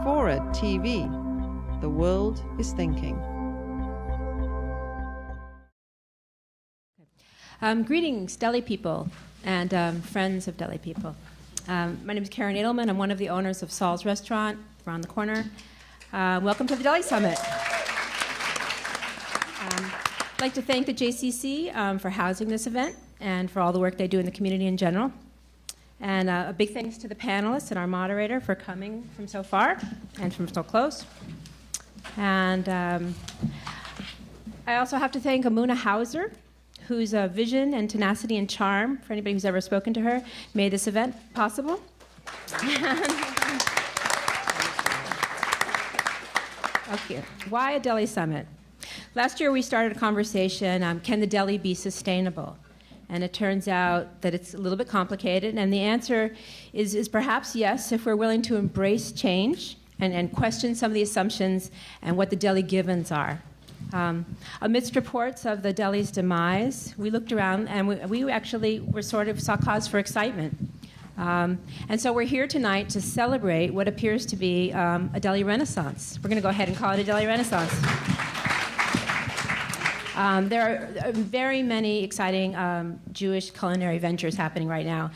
Forward TV. The world is thinking. Greetings, Deli people and friends of Deli people. My name is Karen Adelman. I'm one of the owners of Saul's restaurant around the corner. Welcome to the Deli Summit. I'd like to thank the JCC for housing this event and for all the work they do in the community in general. And a big thanks to the panelists and our moderator for coming from so far and from so close. And I also have to thank Amuna Hauser, whose vision and tenacity and charm, for anybody who's ever spoken to her, made this event possible. Okay, why a Deli Summit? Last year we started a conversation, can the deli be sustainable? And it turns out that it's a little bit complicated, and the answer is perhaps yes, if we're willing to embrace change and question some of the assumptions and what the deli givens are. Amidst reports of the deli's demise, we looked around and we actually saw cause for excitement. And so we're here tonight to celebrate what appears to be a deli renaissance. We're going to go ahead and call it a deli renaissance. There are very many exciting Jewish culinary ventures happening right now,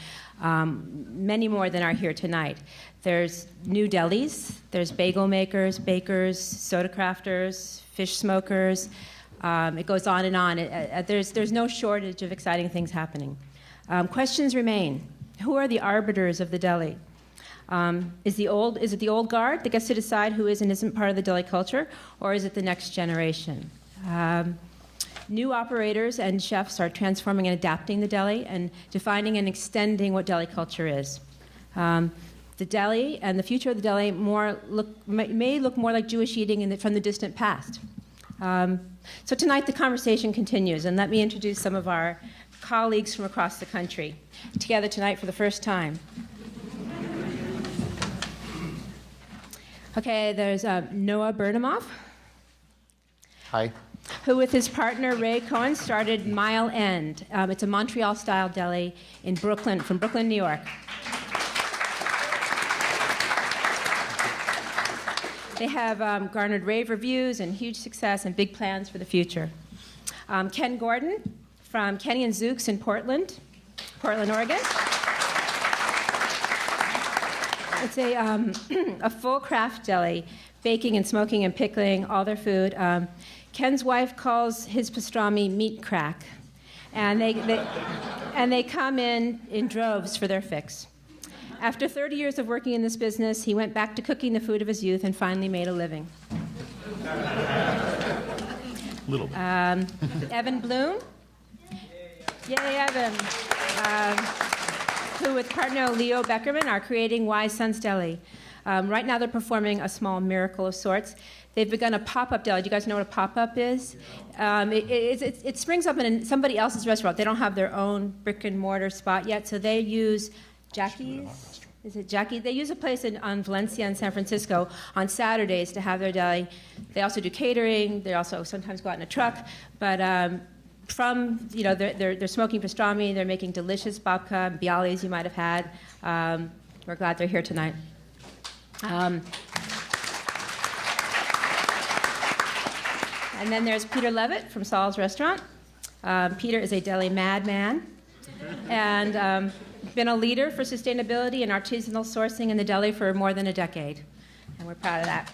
many more than are here tonight. There's new delis, there's bagel makers, bakers, soda crafters, fish smokers. It goes on and on. There's no shortage of exciting things happening. Questions remain. Who are the arbiters of the deli? Is it the old guard that gets to decide who is and isn't part of the deli culture, or is it the next generation? New operators and chefs are transforming and adapting the deli and defining and extending what deli culture is. The deli and the future of the deli may look more like Jewish eating from the distant past. So tonight the conversation continues, and let me introduce some of our colleagues from across the country together tonight for the first time. Okay, there's Noah Bernamoff. Hi. Who with his partner Ray Cohen started Mile End. It's a Montreal-style deli in Brooklyn, from Brooklyn, New York. They have garnered rave reviews and huge success and big plans for the future. Ken Gordon from Kenny and Zook's in Portland, Oregon. It's a full craft deli, baking and smoking and pickling all their food. Ken's wife calls his pastrami meat crack, and they come in droves for their fix. After 30 years of working in this business, he went back to cooking the food of his youth and finally made a living. Little bit. Evan Bloom. Yay, Evan. Who with partner Leo Beckerman are creating Wise Sons Deli. Right now they're performing a small miracle of sorts. They've begun a pop-up deli. Do you guys know what a pop-up is? It springs up in somebody else's restaurant. They don't have their own brick-and-mortar spot yet, so they use Jackie's. Is it Jackie? They use a place on Valencia and San Francisco on Saturdays to have their deli. They also do catering. They also sometimes go out in a truck. But they're smoking pastrami. They're making delicious babka and bialys you might have had. We're glad they're here tonight. And then there's Peter Levitt from Saul's restaurant. Peter is a deli madman and been a leader for sustainability and artisanal sourcing in the deli for more than a decade. And we're proud of that.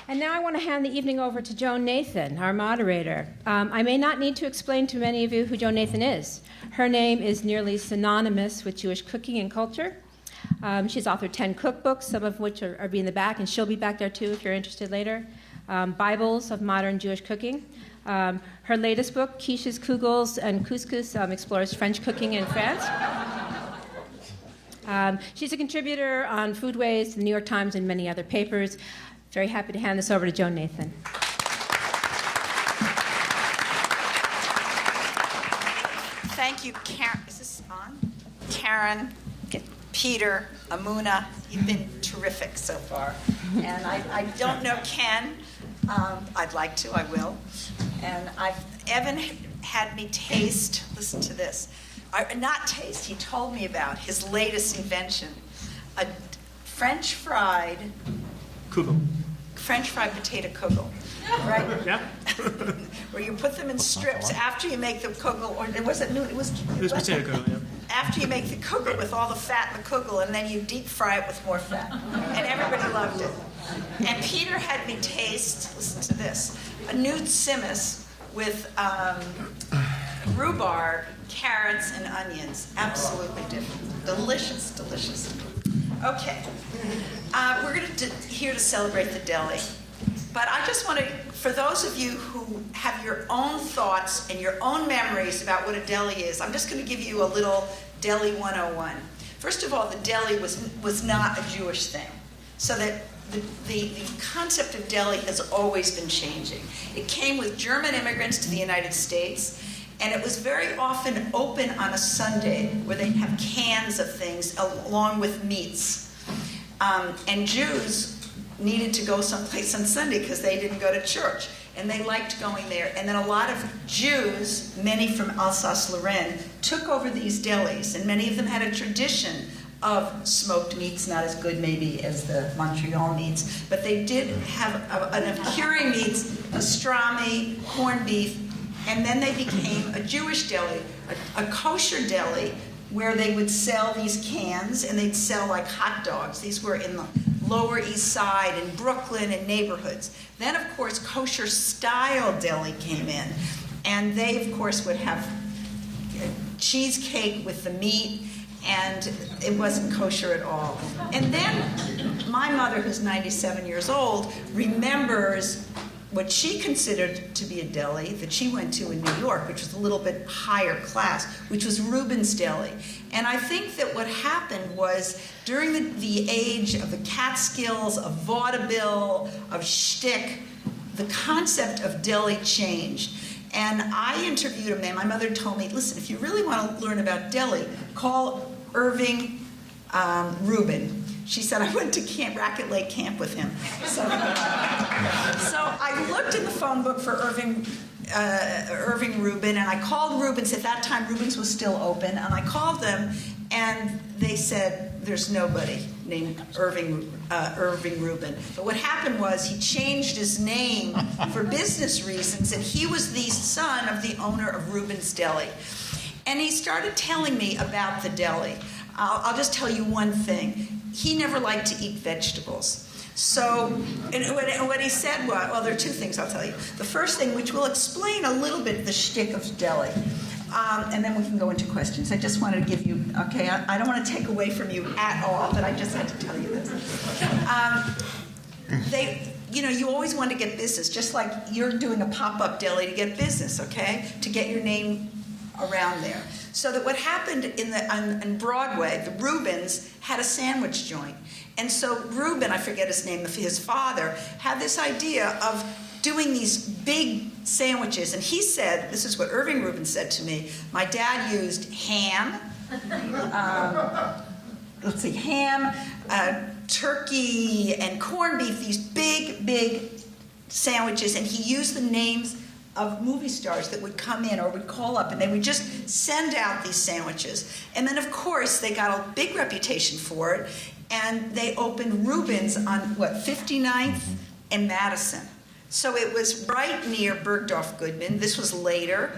And now I want to hand the evening over to Joan Nathan, our moderator. I may not need to explain to many of you who Joan Nathan is. Her name is nearly synonymous with Jewish cooking and culture. She's authored 10 cookbooks, some of which are in the back, and she'll be back there too if you're interested later. Bibles of modern Jewish cooking. Her latest book, Quiches, Kugels, and Couscous, explores French cooking in France. She's a contributor on Foodways, the New York Times, and many other papers. Very happy to hand this over to Joan Nathan. Thank you, Karen. Is this on? Karen, Peter, Amuna, you've been terrific so far. And I don't know Ken. I'd like to, I will. And Evan had me taste, listen to this, not taste, he told me about his latest invention, a French fried potato kugel, right? Yeah. Where you put them in strips after you make the kugel, or was it new? It was potato kugel, yeah. After you make the kugel with all the fat in the kugel, and then you deep fry it with more fat. And everybody loved it. And Peter had me taste, listen to this, a new tsimis with rhubarb, carrots, and onions. Absolutely different. Delicious, delicious. Okay. We're here to celebrate the deli. But I just want to, for those of you who have your own thoughts and your own memories about what a deli is, I'm just going to give you a little Deli 101. First of all, the deli was not a Jewish thing. So that the concept of deli has always been changing. It came with German immigrants to the United States, and it was very often open on a Sunday where they'd have cans of things along with meats. And Jews needed to go someplace on Sunday because they didn't go to church, and they liked going there. And then a lot of Jews, many from Alsace-Lorraine, took over these delis, and many of them had a tradition of smoked meats, not as good maybe as the Montreal meats, but they did have enough curing meats, pastrami, corned beef, and then they became a Jewish deli, a kosher deli, where they would sell these cans, and they'd sell like hot dogs. These were in the Lower East Side and Brooklyn and neighborhoods. Then, of course, kosher style deli came in, and they, of course, would have cheesecake with the meat, and it wasn't kosher at all. And then my mother, who's 97 years old, remembers what she considered to be a deli that she went to in New York, which was a little bit higher class, which was Reuben's Deli. And I think that what happened was during the age of the Catskills, of vaudeville, of shtick, the concept of deli changed. And I interviewed a man. My mother told me, listen, if you really want to learn about deli, call Irving Reuben. She said, I went to Racket Lake Camp with him. So I looked in the phone book for Irving Reuben, and I called Reuben's. At that time, Reuben's was still open, and I called them, and they said, there's nobody named Irving Reuben. But what happened was he changed his name for business reasons, and he was the son of the owner of Reuben's Deli. And he started telling me about the deli. I'll just tell you one thing. He never liked to eat vegetables. So, and what he said was, well, there are two things I'll tell you. The first thing, which will explain a little bit the shtick of deli, and then we can go into questions. I just wanted to give you, okay, I don't want to take away from you at all, but I just had to tell you this. You always want to get business, just like you're doing a pop-up deli to get business, okay, to get your name around there. So that what happened on Broadway, the Reubens had a sandwich joint. And so Reuben, I forget his name, his father, had this idea of doing these big sandwiches. And he said, this is what Irving Reuben said to me, my dad used ham, turkey, and corned beef, these big, big sandwiches, and he used the names of movie stars that would come in or would call up, and they would just send out these sandwiches. And then, of course, they got a big reputation for it, and they opened Reuben's on, 59th and Madison. So it was right near Bergdorf Goodman. This was later,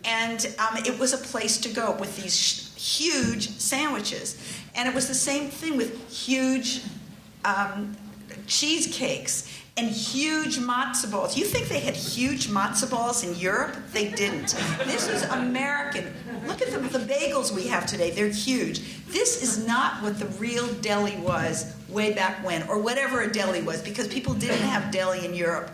and it was a place to go with these huge sandwiches. And it was the same thing with huge cheesecakes and huge matzo balls. You think they had huge matzo balls in Europe? They didn't. This was American. Look at the bagels we have today. They're huge. This is not what the real deli was way back when, or whatever a deli was, because people didn't have deli in Europe.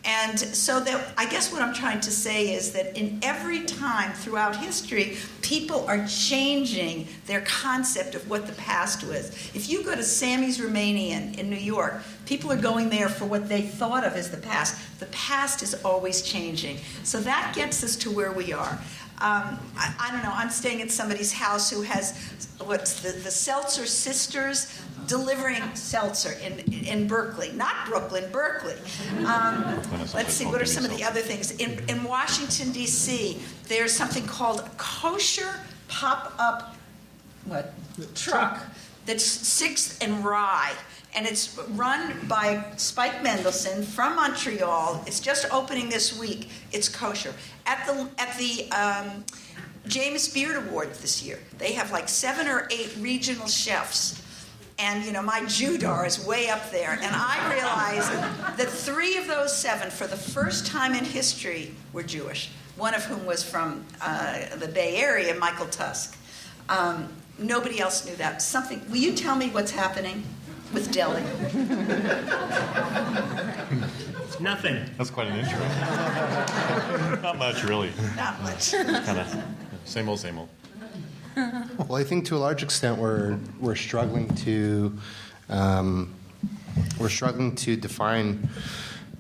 And so that, I guess what I'm trying to say is that in every time throughout history, people are changing their concept of what the past was. If you go to Sammy's Romanian in New York, people are going there for what they thought of as the past. The past is always changing. So that gets us to where we are. I don't know, I'm staying at somebody's house who has, what's the Seltzer Sisters delivering seltzer in Berkeley, not Brooklyn, Berkeley. Let's see, what are some of the other things? In Washington, D.C., there's something called a kosher pop-up truck that's 6th and Rye. And it's run by Spike Mendelson from Montreal. It's just opening this week. It's kosher. At the James Beard Award this year, they have like 7 or 8 regional chefs. And, you know, my Judar is way up there. And I realized that 3 of those 7, for the first time in history, were Jewish. One of whom was from the Bay Area, Michael Tusk. Nobody else knew that. Will you tell me what's happening with Deli? Nothing. That's quite an intro. Not much, really. Not much. Kind of same old, same old. Well, I think to a large extent we're struggling to define,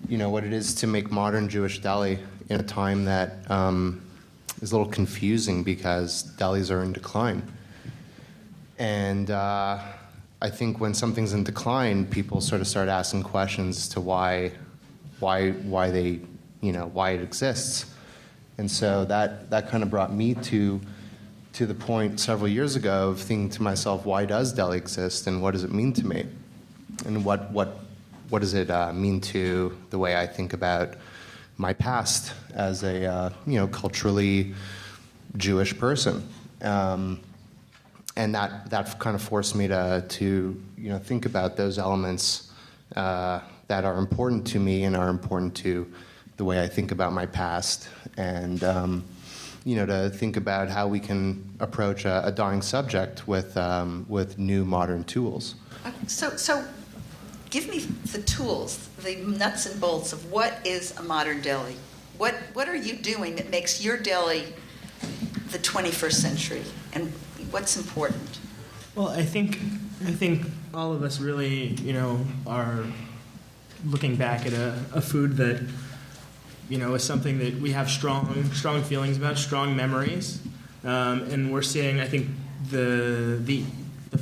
you know, what it is to make modern Jewish deli in a time that is a little confusing because delis are in decline. And I think when something's in decline, people sort of start asking questions as to why they, you know, why it exists. And so that kind of brought me to the point several years ago of thinking to myself, why does deli exist and what does it mean to me? And what does it mean to the way I think about my past as a, you know, culturally Jewish person? And that kind of forced me to you know, think about those elements that are important to me and are important to the way I think about my past, and you know, to think about how we can approach a dying subject with new modern tools. So give me the tools, the nuts and bolts of what is a modern deli. What are you doing that makes your deli the 21st century, and what's important? Well, I think all of us really, you know, are looking back at a food that, you know, is something that we have strong feelings about, strong memories, and we're seeing. I think the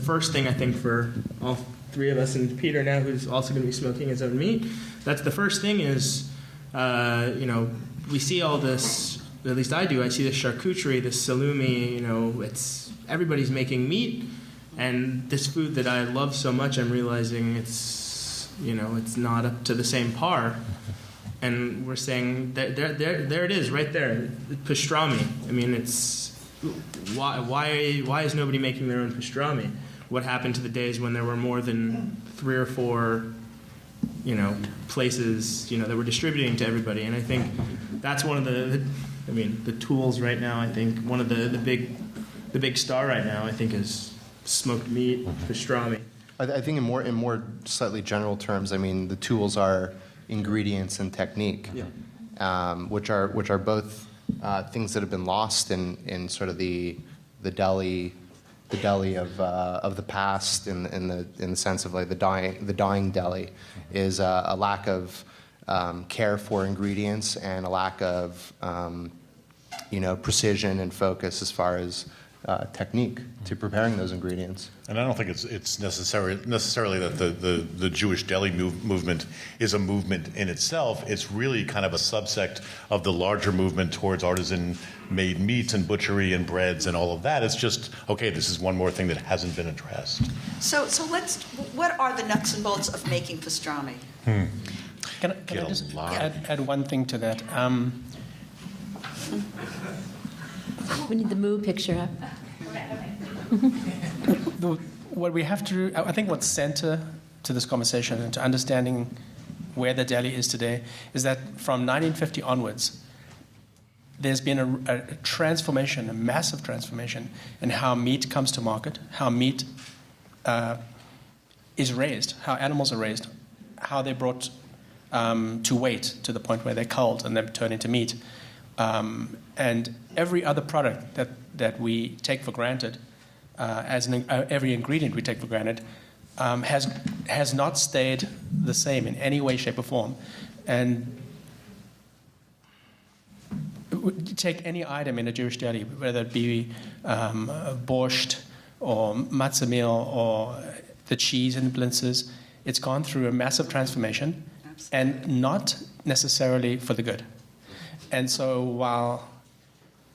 first thing, I think, for all 3 of us, and Peter now, who's also going to be smoking his own meat, that's the first thing is, you know, we see all this. At least I do. I see this charcuterie, this salumi. You know, everybody's making meat, and this food that I love so much, I'm realizing it's not up to the same par. And we're saying there it is, right there, pastrami. I mean, it's why is nobody making their own pastrami? What happened to the days when there were more than 3 or 4, you know, places, you know, that were distributing to everybody? And I think that's one of the tools right now. I think one of the big star right now, I think, is smoked meat, pastrami. I think in more slightly general terms, I mean, the tools are ingredients and technique, which are both things that have been lost in sort of the deli of the past, in the sense of like the dying deli is a lack of care for ingredients and a lack of you know, precision and focus as far as technique to preparing those ingredients. And I don't think it's necessarily that the Jewish deli movement is a movement in itself. It's really kind of a subsect of the larger movement towards artisan-made meats and butchery and breads and all of that. It's just, okay, this is one more thing that hasn't been addressed. So what are the nuts and bolts of making pastrami? Can I just add one thing to that? We need the moo picture up. What we have to, I think what's center to this conversation and to understanding where the deli is today is that from 1950 onwards, there's been a transformation, a massive transformation in how meat comes to market, how meat is raised, how animals are raised, how they're brought to weight to the point where they're culled and then turn into meat. And every other product that we take for granted, every ingredient we take for granted, has not stayed the same in any way, shape, or form. And take any item in a Jewish deli, whether it be borscht or matzah meal or the cheese in blintzes, it's gone through a massive transformation, and not necessarily for the good. And so while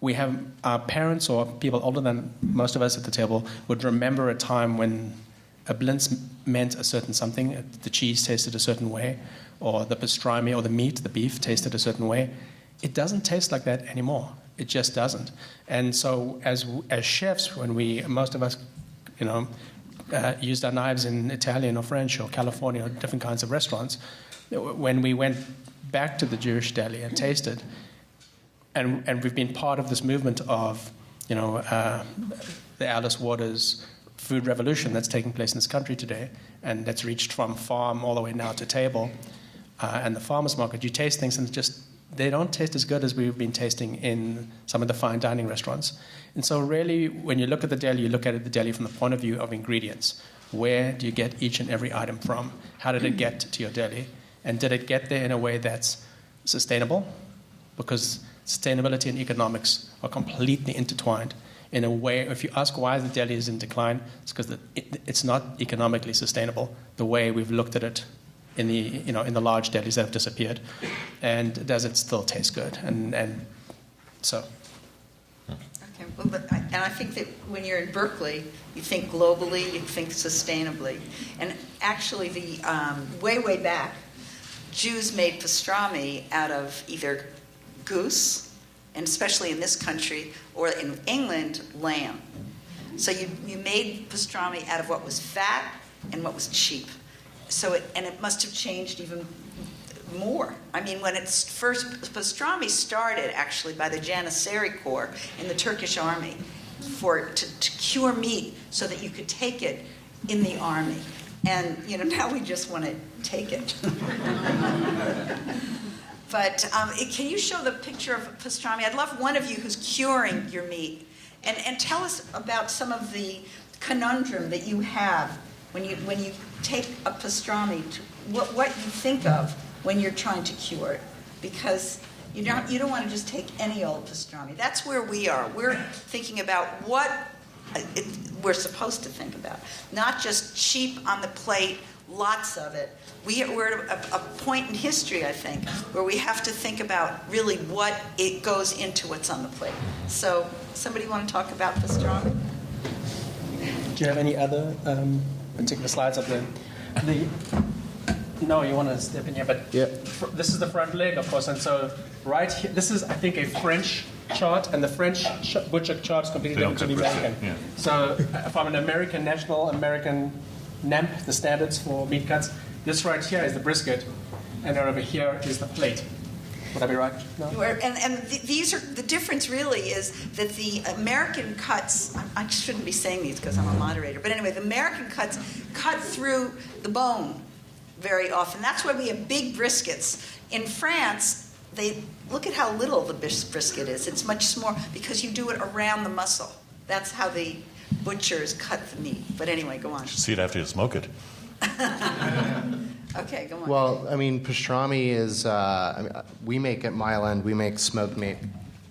we have our parents or people older than most of us at the table would remember a time when a blintz meant a certain something, the cheese tasted a certain way, or the pastrami or the meat, the beef, tasted a certain way, it doesn't taste like that anymore. It just doesn't. And so as chefs, when most of us, used our knives in Italian or French or California or different kinds of restaurants, when we went back to the Jewish deli and tasted, and we've been part of this movement of, the Alice Waters food revolution that's taking place in this country today, and that's reached from farm all the way now to table, and the farmers market. You taste things and they don't taste as good as we've been tasting in some of the fine dining restaurants. And so really, when you look at the deli, you look at the deli from the point of view of ingredients. Where do you get each and every item from? How did it get to your deli? And did it get there in a way that's sustainable? Because sustainability and economics are completely intertwined. In a way, if you ask why the deli is in decline, it's because it's not economically sustainable the way we've looked at it in the large delis that have disappeared. And does it still taste good? And so. Okay, well, and I think that when you're in Berkeley, you think globally, you think sustainably. And actually, the way back, Jews made pastrami out of either goose, and especially in this country, or in England, lamb. So you made pastrami out of what was fat and what was cheap. So it must have changed even more. I mean, when it's first, pastrami started actually by the Janissary Corps in the Turkish army to cure meat so that you could take it in the army. And now we just want to take it. But can you show the picture of pastrami? I'd love one of you who's curing your meat, and tell us about some of the conundrum that you have when you take a pastrami. What you think of when you're trying to cure it, because you don't want to just take any old pastrami. That's where we are. We're thinking about what we're supposed to think about, not just cheap on the plate, lots of it. We're at a point in history, I think, where we have to think about really what it goes into what's on the plate. So, somebody want to talk about pastrami? Do you have any other particular slides of the? No, you want to step in here, but yeah. This is the front leg, of course, and so right here, this is, I think, a French chart, and the French butcher chart is completely different to the American. Yeah. So, from an American NAMP, the standards for meat cuts, this right here is the brisket, and then over here is the plate. Would I be right? No? These are the difference. Really, is that the American cuts. I shouldn't be saying these because I'm a moderator, but anyway, the American cuts cut through the bone very often. That's why we have big briskets. In France, they look at how little the brisket is. It's much more because you do it around the muscle. That's how the butchers cut the meat. But anyway, go on. See it after you smoke it. Okay, go on. Well, I mean, pastrami is, we make at Mile End, we make smoked meat,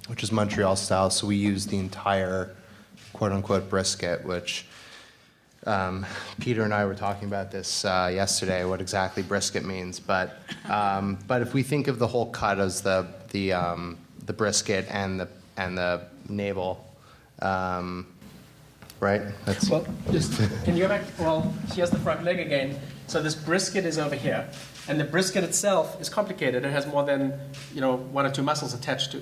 which is Montreal style, so we use the entire quote-unquote brisket, which Peter and I were talking about this yesterday, what exactly brisket means. But if we think of the whole cut as the brisket and the navel, right? Well, just can you go back? Well, here's the front leg again. So this brisket is over here, and the brisket itself is complicated. It has more than one or two muscles attached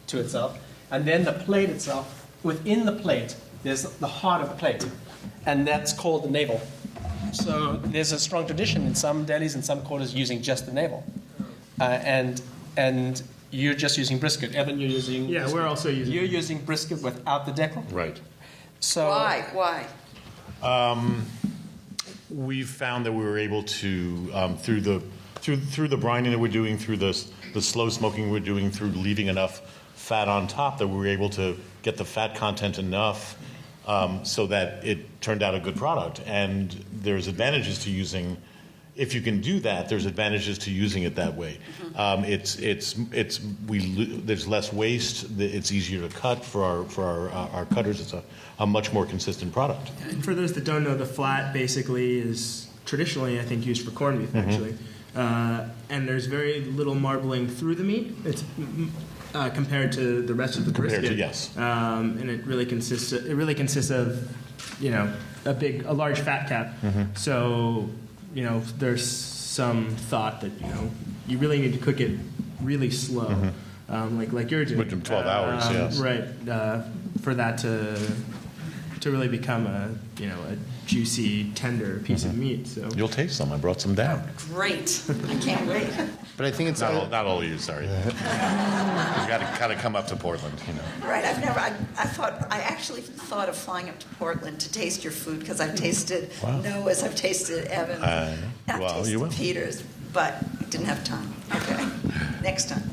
to itself, and then the plate itself. Within the plate, there's the heart of the plate, and that's called the navel. So there's a strong tradition in some delis and some quarters using just the navel, and you're just using brisket. Evan, you're using brisket. We're also using. You're using brisket without the decal. Right. So Why? We've found that we were able to through the brining that we're doing, through the slow smoking we're doing, through leaving enough fat on top, that we were able to get the fat content enough so that it turned out a good product. And there's advantages to using if you can do that, there's advantages to using it that way. There's less waste. It's easier to cut for our cutters. It's a much more consistent product. And for those that don't know, the flat basically is traditionally, I think, used for corned beef, actually. And there's very little marbling through the meat. It's compared to the rest of the brisket. Yes. And it really consists of, a large fat cap. So, there's some thought that, you really need to cook it really slow, like you're doing. Within 12 hours, yes. Right. For that to really become a juicy, tender piece of meat. So You'll taste some. I brought some down. Great. I can't wait. But I think it's Not all of you, sorry. You've got to kind of come up to Portland, Right. I actually thought of flying up to Portland to taste your food because I've tasted Noah's, I've tasted Evan's, I've tasted you will. Peter's, but I didn't have time. Okay. Next time.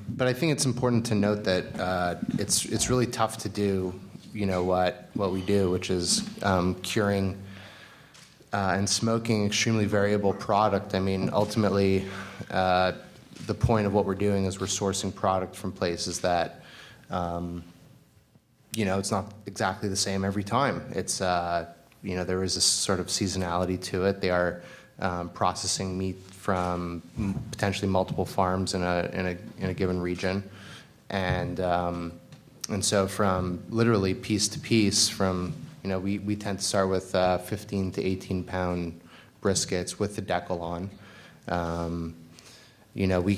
But I think it's important to note that it's really tough to do, what we do, which is curing and smoking extremely variable product. I mean, ultimately, the point of what we're doing is we're sourcing product from places that, it's not exactly the same every time. It's, there is a sort of seasonality to it. They are processing meat from potentially multiple farms in a given region, and so from literally piece to piece, we tend to start with 15 to 18 pound briskets with the decal on. We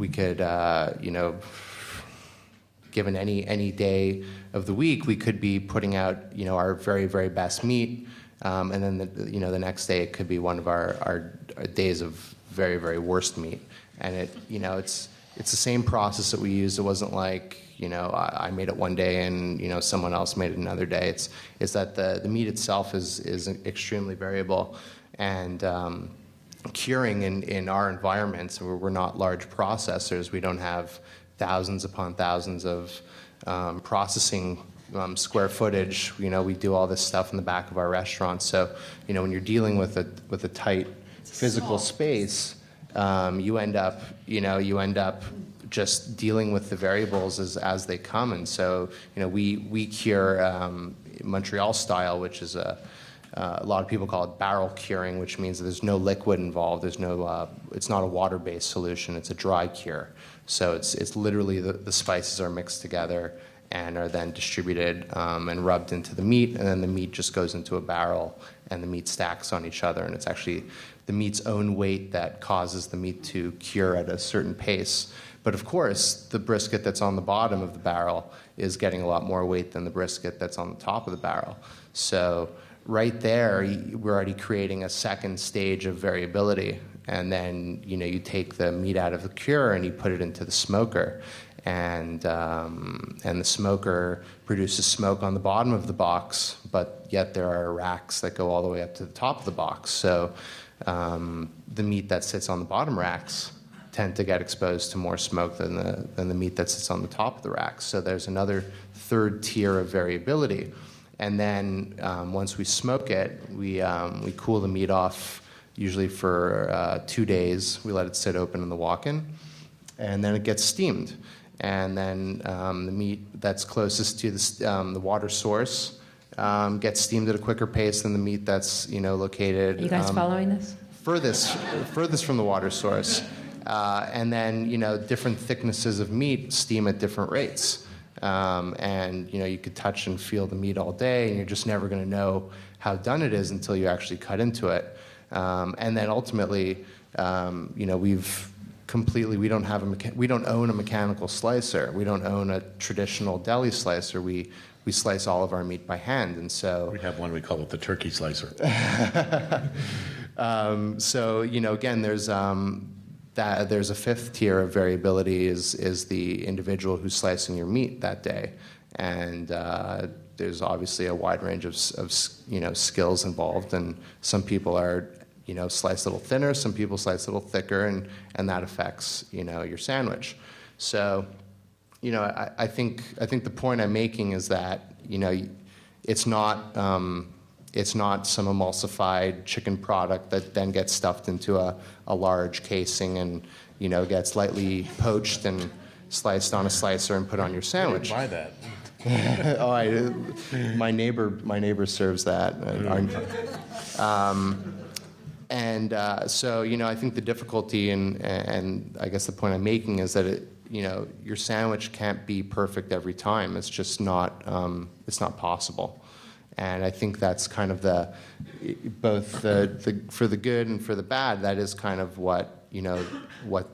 could given any day of the week, we could be putting out our very, very best meat, and then the next day it could be one of our days of very, very worst meat. And it's the same process that we used. It wasn't like I made it one day and someone else made it another day. It's that the meat itself is extremely variable, and curing in our environments, where we're not large processors, we don't have thousands upon thousands of processing square footage. We do all this stuff in the back of our restaurants. So when you're dealing with a tight physical space, you end up just dealing with the variables as they come. And so we cure Montreal style, which is a lot of people call it barrel curing, which means that there's no liquid involved. There's no it's not a water-based solution. It's a dry cure. So it's literally the spices are mixed together and are then distributed and rubbed into the meat, and then the meat just goes into a barrel and the meat stacks on each other, and it's actually the meat's own weight that causes the meat to cure at a certain pace. But of course, the brisket that's on the bottom of the barrel is getting a lot more weight than the brisket that's on the top of the barrel. So right there, we're already creating a second stage of variability. And then you take the meat out of the cure and you put it into the smoker, and the smoker produces smoke on the bottom of the box, but yet there are racks that go all the way up to the top of the box. So the meat that sits on the bottom racks tend to get exposed to more smoke than the meat that sits on the top of the racks. So there's another third tier of variability. And then once we smoke it, we cool the meat off, usually for 2 days. We let it sit open in the walk-in, and then it gets steamed. And then the meat that's closest to the water source gets steamed at a quicker pace than the meat that's located. Are you guys following this? Furthest from the water source. And then different thicknesses of meat steam at different rates. And you could touch and feel the meat all day, and you're just never going to know how done it is until you actually cut into it. And then ultimately, we don't own a mechanical slicer. We don't own a traditional deli slicer. We slice all of our meat by hand, and so we have one. We call it the turkey slicer. So again, there's a fifth tier of variability is the individual who's slicing your meat that day, and there's obviously a wide range of skills involved, and some people are slice a little thinner, some people slice a little thicker, and that affects your sandwich. So I think the point I'm making is that it's not It's not some emulsified chicken product that then gets stuffed into a large casing and, you know, gets lightly poached and sliced on a slicer and put on your sandwich. Buy that. My neighbor serves that. So, you know, I think the difficulty and I guess the point I'm making is that you know, your sandwich can't be perfect every time. It's just not possible. And I think that's kind of both for the good and for the bad. That is kind of what, you know, what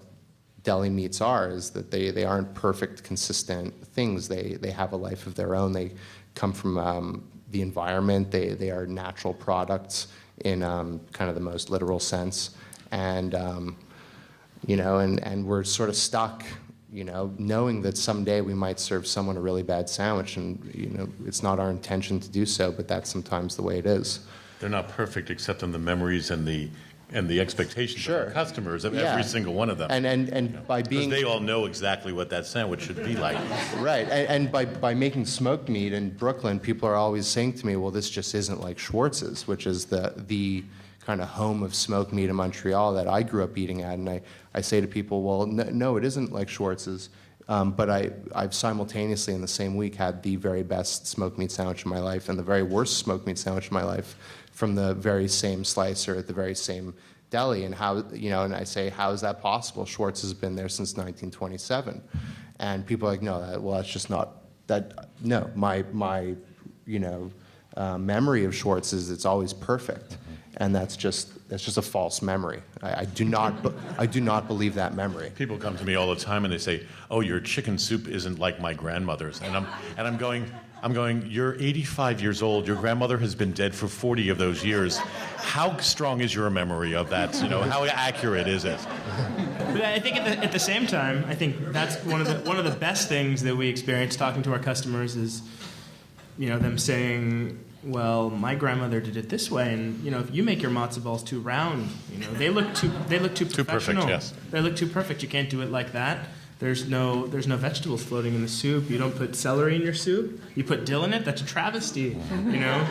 deli meats are, is that they aren't perfect, consistent things. They have a life of their own. They come from the environment. They are natural products in kind of the most literal sense. And you know, and we're sort of stuck, you know, knowing that someday we might serve someone a really bad sandwich, and, you know, it's not our intention to do so, but that's sometimes the way it is. They're not perfect except in the memories and the expectations Sure. of our customers, of Yeah. every single one of them. And by being... Because they all know exactly what that sandwich should be like. Right, and by making smoked meat in Brooklyn, people are always saying to me, well, this just isn't like Schwartz's, which is the kind of home of smoked meat in Montreal that I grew up eating at. And I say to people, well, no, it isn't like Schwartz's. But I've simultaneously in the same week had the very best smoked meat sandwich in my life and the very worst smoked meat sandwich in my life from the very same slicer at the very same deli. And how, you know, and I say, how is that possible? Schwartz has been there since 1927. And people are like, no, that's just not that. No, my you know, memory of Schwartz is it's always perfect. And that's just a false memory. I do not believe that memory. People come to me all the time and they say, "Oh, your chicken soup isn't like my grandmother's," and I'm going, "You're 85 years old. Your grandmother has been dead for 40 of those years. How strong is your memory of that? You know, how accurate is it?" But I think at the same time, I think that's one of the best things that we experience talking to our customers is, you know, them saying, well, my grandmother did it this way, and, you know, if you make your matzo balls too round, you know, they look too professional. Perfect, yes. They look too perfect. You can't do it like that. There's no vegetables floating in the soup. You don't put celery in your soup. You put dill in it. That's a travesty, you know.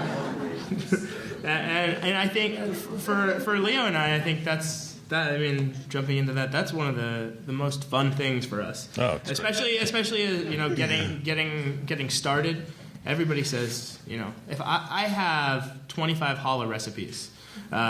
and I think for Leo and I think that's that. I mean, jumping into that, that's one of the most fun things for us. Oh, especially you know, getting started. Everybody says, you know, if I have 25 challah recipes,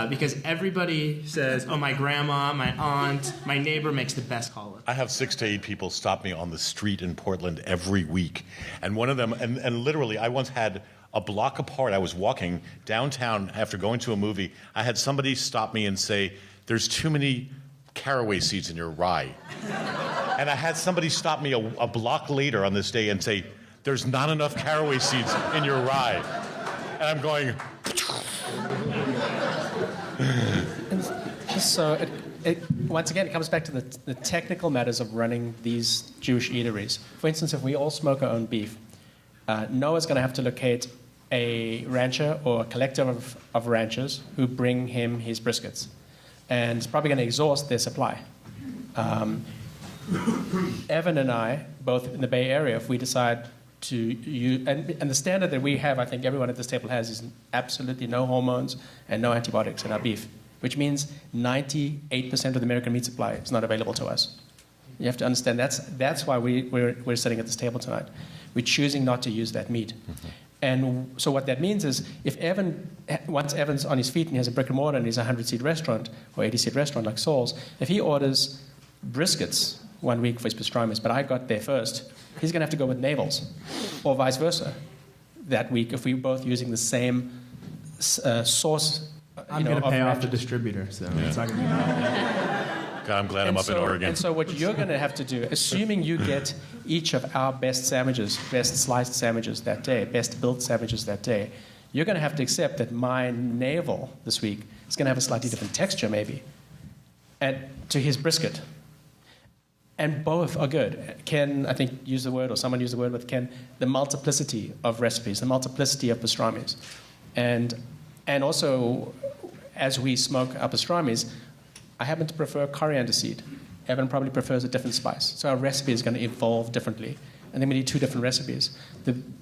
because everybody says, oh, my grandma, my aunt, my neighbor makes the best challah. I have 6 to 8 people stop me on the street in Portland every week. And one of them, and literally, I once had a block apart, I was walking downtown after going to a movie. I had somebody stop me and say, "There's too many caraway seeds in your rye." And I had somebody stop me a block later on this day and say, "There's not enough caraway seeds in your rye." And I'm going... So once again, it comes back to the technical matters of running these Jewish eateries. For instance, if we all smoke our own beef, Noah's going to have to locate a rancher or a collective of ranchers who bring him his briskets. And it's probably going to exhaust their supply. Evan and I, both in the Bay Area, if we decide to use, and the standard that we have, I think everyone at this table has, is absolutely no hormones and no antibiotics in our beef, which means 98% of the American meat supply is not available to us. You have to understand that's why we're sitting at this table tonight. We're choosing not to use that meat. Mm-hmm. And so what that means is if once Evan's on his feet and he has a brick and mortar and he's a 100-seat restaurant or 80-seat restaurant like Saul's, if he orders briskets one week for his pastrami's, but I got there first, he's going to have to go with navels, or vice versa, that week if we're both using the same source. I'm going to pay off the distributor, so it's not going to be God, I'm glad I'm up in Oregon. And so what you're going to have to do, assuming you get each of our best sandwiches, best sliced sandwiches that day, best built sandwiches that day, you're going to have to accept that my navel this week is going to have a slightly different texture maybe, and to his brisket. And both are good. Ken, I think, used the word, or someone used the word with Ken, the multiplicity of recipes, the multiplicity of pastrami's. And also, as we smoke our pastrami's, I happen to prefer coriander seed. Evan probably prefers a different spice. So our recipe is going to evolve differently and then we need 2 different recipes.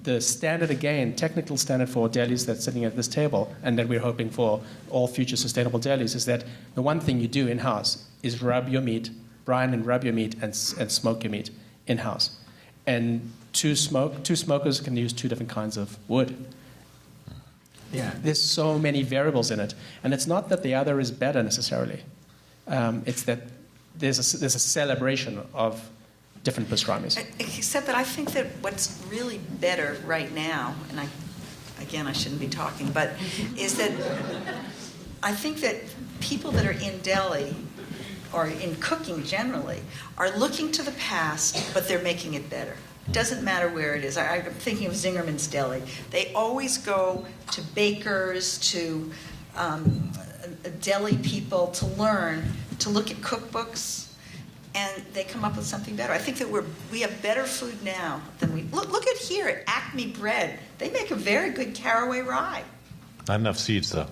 The standard, again, technical standard for delis that's sitting at this table, and that we're hoping for all future sustainable delis, is that the one thing you do in-house is rub your meat, brine and rub your meat, and smoke your meat in-house. And two smokers can use 2 different kinds of wood. Yeah. There's so many variables in it. And it's not that the other is better necessarily. It's that there's a celebration of different pastrami's. Except that I think that what's really better right now, and I shouldn't be talking, but is that I think that people that are in deli or in cooking generally are looking to the past, but they're making it better. It doesn't matter where it is. I'm thinking of Zingerman's Deli. They always go to bakers, to deli people to learn, to look at cookbooks, and they come up with something better. I think that we have better food now than we... Look at here at Acme Bread. They make a very good caraway rye. Not enough seeds, though.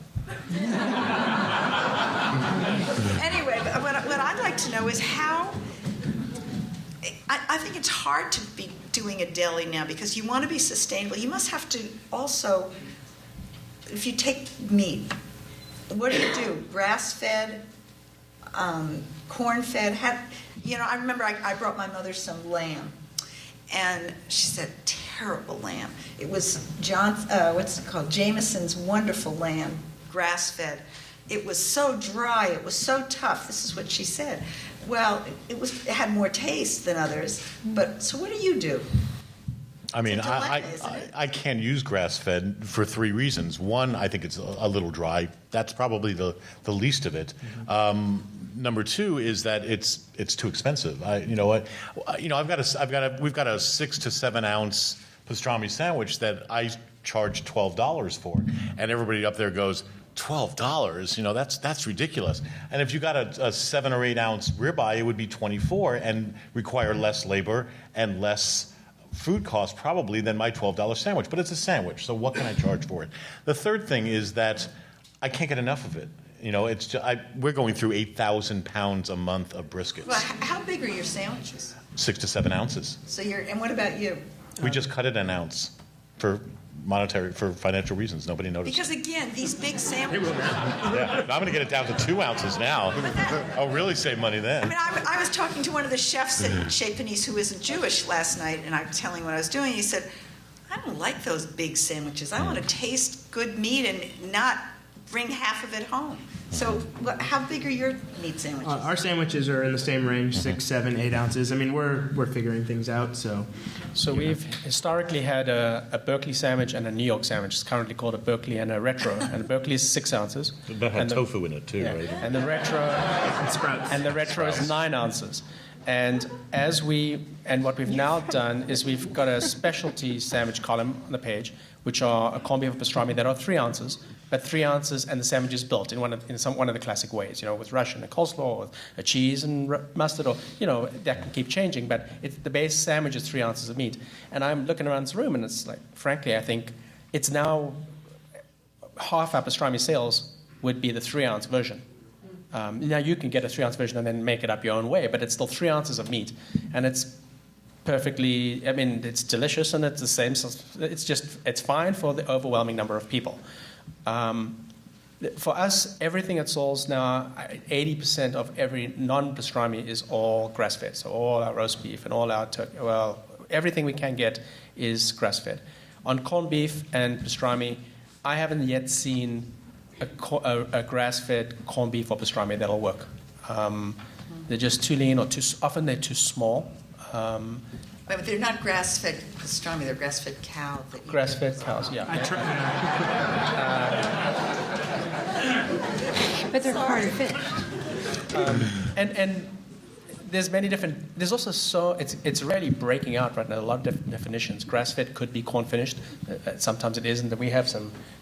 Anyway, what I'd like to know is how... I think it's hard to be doing a deli now because you want to be sustainable. You must have to also... If you take meat, what do? Grass-fed, corn-fed? I remember I brought my mother some lamb, and she said, terrible lamb. It was Jameson's wonderful lamb, grass-fed. It was so dry, it was so tough. This is what she said. Well, it had more taste than others, but so what do you do? I mean, It's a dilemma, isn't it? I can't use grass-fed for 3 reasons. One, I think it's a little dry. That's probably the least of it. Number 2 is that it's too expensive. We've got a 6 to 7 ounce pastrami sandwich that I charge $12 for, and everybody up there goes, $12? That's ridiculous. And if you got a 7 or 8 ounce ribeye, it would be $24 and require less labor and less food cost probably than my $12 sandwich. But it's a sandwich, so what can I charge for it? The third thing is that I can't get enough of it. We're going through 8,000 pounds a month of briskets. Well, how big are your sandwiches? 6 to 7 ounces. And what about you? We just cut it an ounce for financial reasons. Nobody noticed. Because again, these big sandwiches. Yeah, I'm going to get it down to 2 ounces now. I'll really save money then. I was talking to one of the chefs at Chez Panisse who isn't Jewish last night, and I was telling him what I was doing. He said, I don't like those big sandwiches. I want to taste good meat and not bring half of it home. So how big are your meat sandwiches? Our sandwiches are in the same range, 6, 7, 8 ounces. I mean, we're figuring things out, so... So we've historically had a Berkeley sandwich and a New York sandwich. It's currently called a Berkeley and a retro. And Berkeley is 6 ounces. That had tofu in it too, yeah, right? And the retro is 9 ounces. And what we've now done is we've got a specialty sandwich column on the page, which are a corned beef pastrami that are 3 ounces, but 3 ounces and the sandwich is built in one of the classic ways, with Russian and coleslaw, or a cheese and mustard, or that can keep changing. But the base sandwich is 3 ounces of meat. And I'm looking around this room, and it's like, frankly, I think it's now half our pastrami sales would be the 3 ounce version. Now you can get a 3 ounce version and then make it up your own way, but it's still 3 ounces of meat, and it's perfectly. I mean, it's delicious, and it's the same. It's fine for the overwhelming number of people. For us, everything at Saul's now, 80% of every non-pastrami is all grass-fed. So all our roast beef and all our turkey, everything we can get is grass-fed. On corned beef and pastrami, I haven't yet seen a grass-fed corned beef or pastrami that'll work. They're just too lean, or often they're too small. But they're not grass-fed pastrami; they're grass-fed cow. Grass-fed cows, yeah. But they're hard to fit. And there's many different. There's also it's really breaking out right now. A lot of different definitions. Grass-fed could be corn-finished. Sometimes it isn't. We have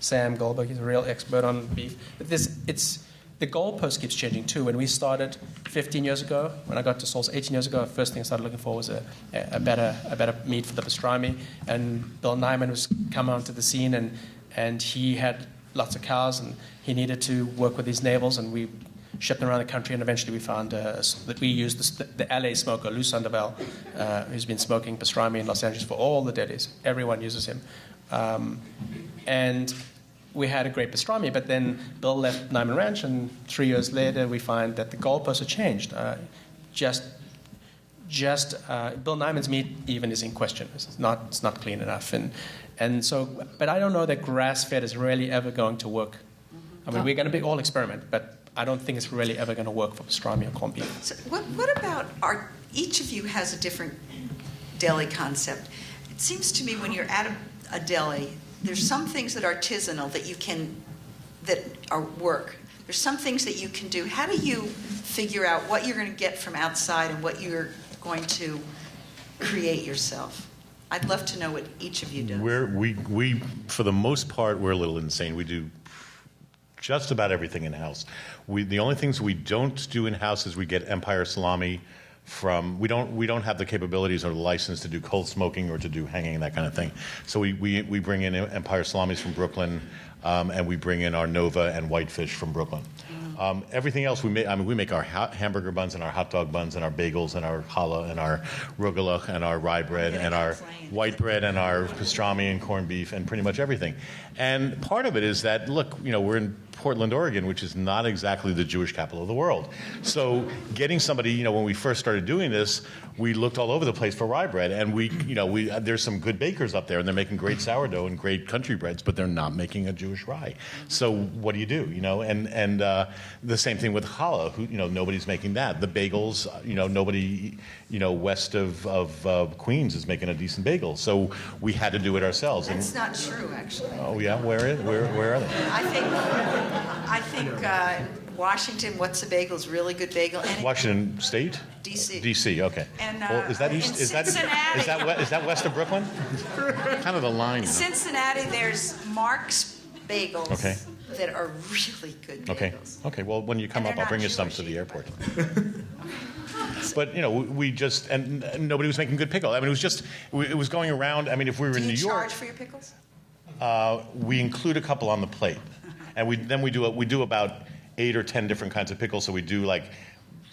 Sam Goldberg. He's a real expert on beef. But the goalpost keeps changing too. When we started 15 years ago, when I got to Saul's 18 years ago, the first thing I started looking for was a better meat for the pastrami. And Bill Nyman was coming onto the scene, and he had lots of cows, and he needed to work with these navels, and we shipped around the country, and eventually we found that we used the LA smoker, Lou Sandoval, who's been smoking pastrami in Los Angeles for all the delis. Everyone uses him. And we had a great pastrami, but then Bill left Nyman Ranch, and 3 years later we find that the goalposts have changed. Bill Nyman's meat even is in question. It's not clean enough, and so. But I don't know that grass-fed is really ever going to work. I mean, we're going to be all experiment, but I don't think it's really ever going to work for pastrami or corned beef. So what about each of you has a different deli concept. It seems to me when you're at a deli, there's some things that are artisanal that are work. There's some things that you can do. How do you figure out what you're going to get from outside and what you're going to create yourself? I'd love to know what each of you does. We for the most part, we're a little insane. We do just about everything in-house. The only things we don't do in-house is we get Empire salami from, we don't have the capabilities or the license to do cold smoking or to do hanging and that kind of thing. So we bring in Empire salamis from Brooklyn, and we bring in our Nova and Whitefish from Brooklyn. Everything else we make, we make our hamburger buns and our hot dog buns and our bagels and our challah and our rugelach and our rye bread and our white bread and our pastrami and corned beef and pretty much everything. And part of it is that, look, we're in Portland, Oregon, which is not exactly the Jewish capital of the world. So getting somebody, when we first started doing this, we looked all over the place for rye bread, and there's some good bakers up there, and they're making great sourdough and great country breads, but they're not making a Jewish rye. So what do you do? And the same thing with challah. Nobody's making that. The bagels, nobody, west of Queens is making a decent bagel. So we had to do it ourselves. That's not true, actually. Oh yeah, where are they? I think Washington, What's a Bagel is a really good bagel. And Washington State? D.C. D.C. Okay. And, well, is that east? Is that west of Brooklyn? Kind of the line. In Cincinnati, there's Mark's Bagels that are really good bagels. Okay. Well, when you come up, I'll bring you some to the airport. But we just and nobody was making good pickle. I mean, it was going around. I mean, if we were in New York, do you charge for your pickles? We include a couple on the plate, and we do about 8 or 10 different kinds of pickles. So we do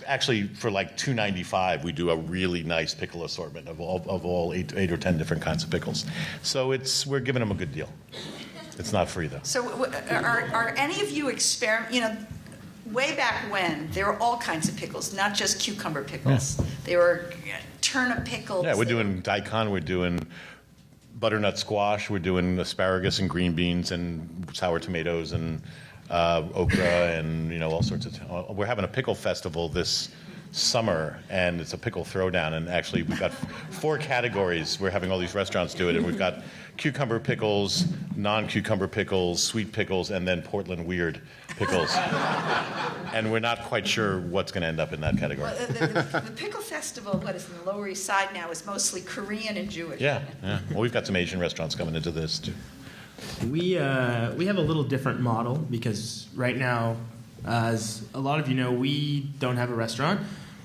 actually for $2.95, we do a really nice pickle assortment of all 8 or 10 different kinds of pickles. So we're giving them a good deal. It's not free though. So are any of you way back when, there were all kinds of pickles, not just cucumber pickles. Yeah. They were turnip pickles. Yeah, we're doing daikon, we're doing butternut squash, we're doing asparagus and green beans and sour tomatoes and okra and all sorts of. We're having a pickle festival this summer, and it's a pickle throwdown. And actually, we've got 4 categories. We're having all these restaurants do it, and we've got cucumber pickles, non-cucumber pickles, sweet pickles, and then Portland weird pickles. And we're not quite sure what's going to end up in that category. Well, the pickle festival, what is in the Lower East Side now, is mostly Korean and Jewish. Yeah. Well, we've got some Asian restaurants coming into this too. We have a little different model because right now, as a lot of you know, we don't have a restaurant.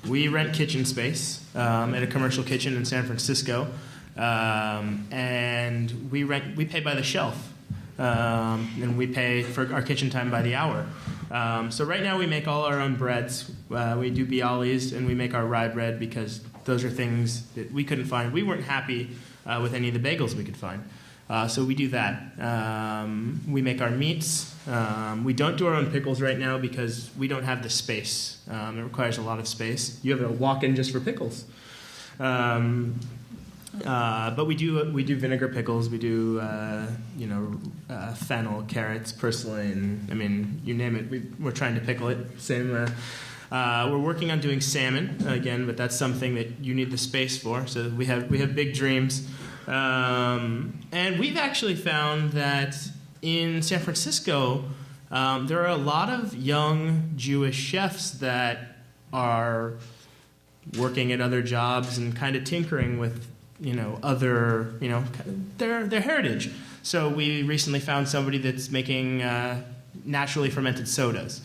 We rent kitchen space at a commercial kitchen in San Francisco, and we pay by the shelf, and we pay for our kitchen time by the hour. So right now we make all our own breads. We do bialys, and we make our rye bread because those are things that we couldn't find. We weren't happy with any of the bagels we could find. So we do that. We make our meats. We don't do our own pickles right now because we don't have the space. It requires a lot of space. You have a walk-in just for pickles. But we do vinegar pickles. We do fennel, carrots, purslane. I mean, you name it. We're trying to pickle it. Same. We're working on doing salmon again, but that's something that you need the space for. So we have big dreams. And we've actually found that in San Francisco, there are a lot of young Jewish chefs that are working at other jobs and kind of tinkering with, other, their heritage. So we recently found somebody that's making naturally fermented sodas.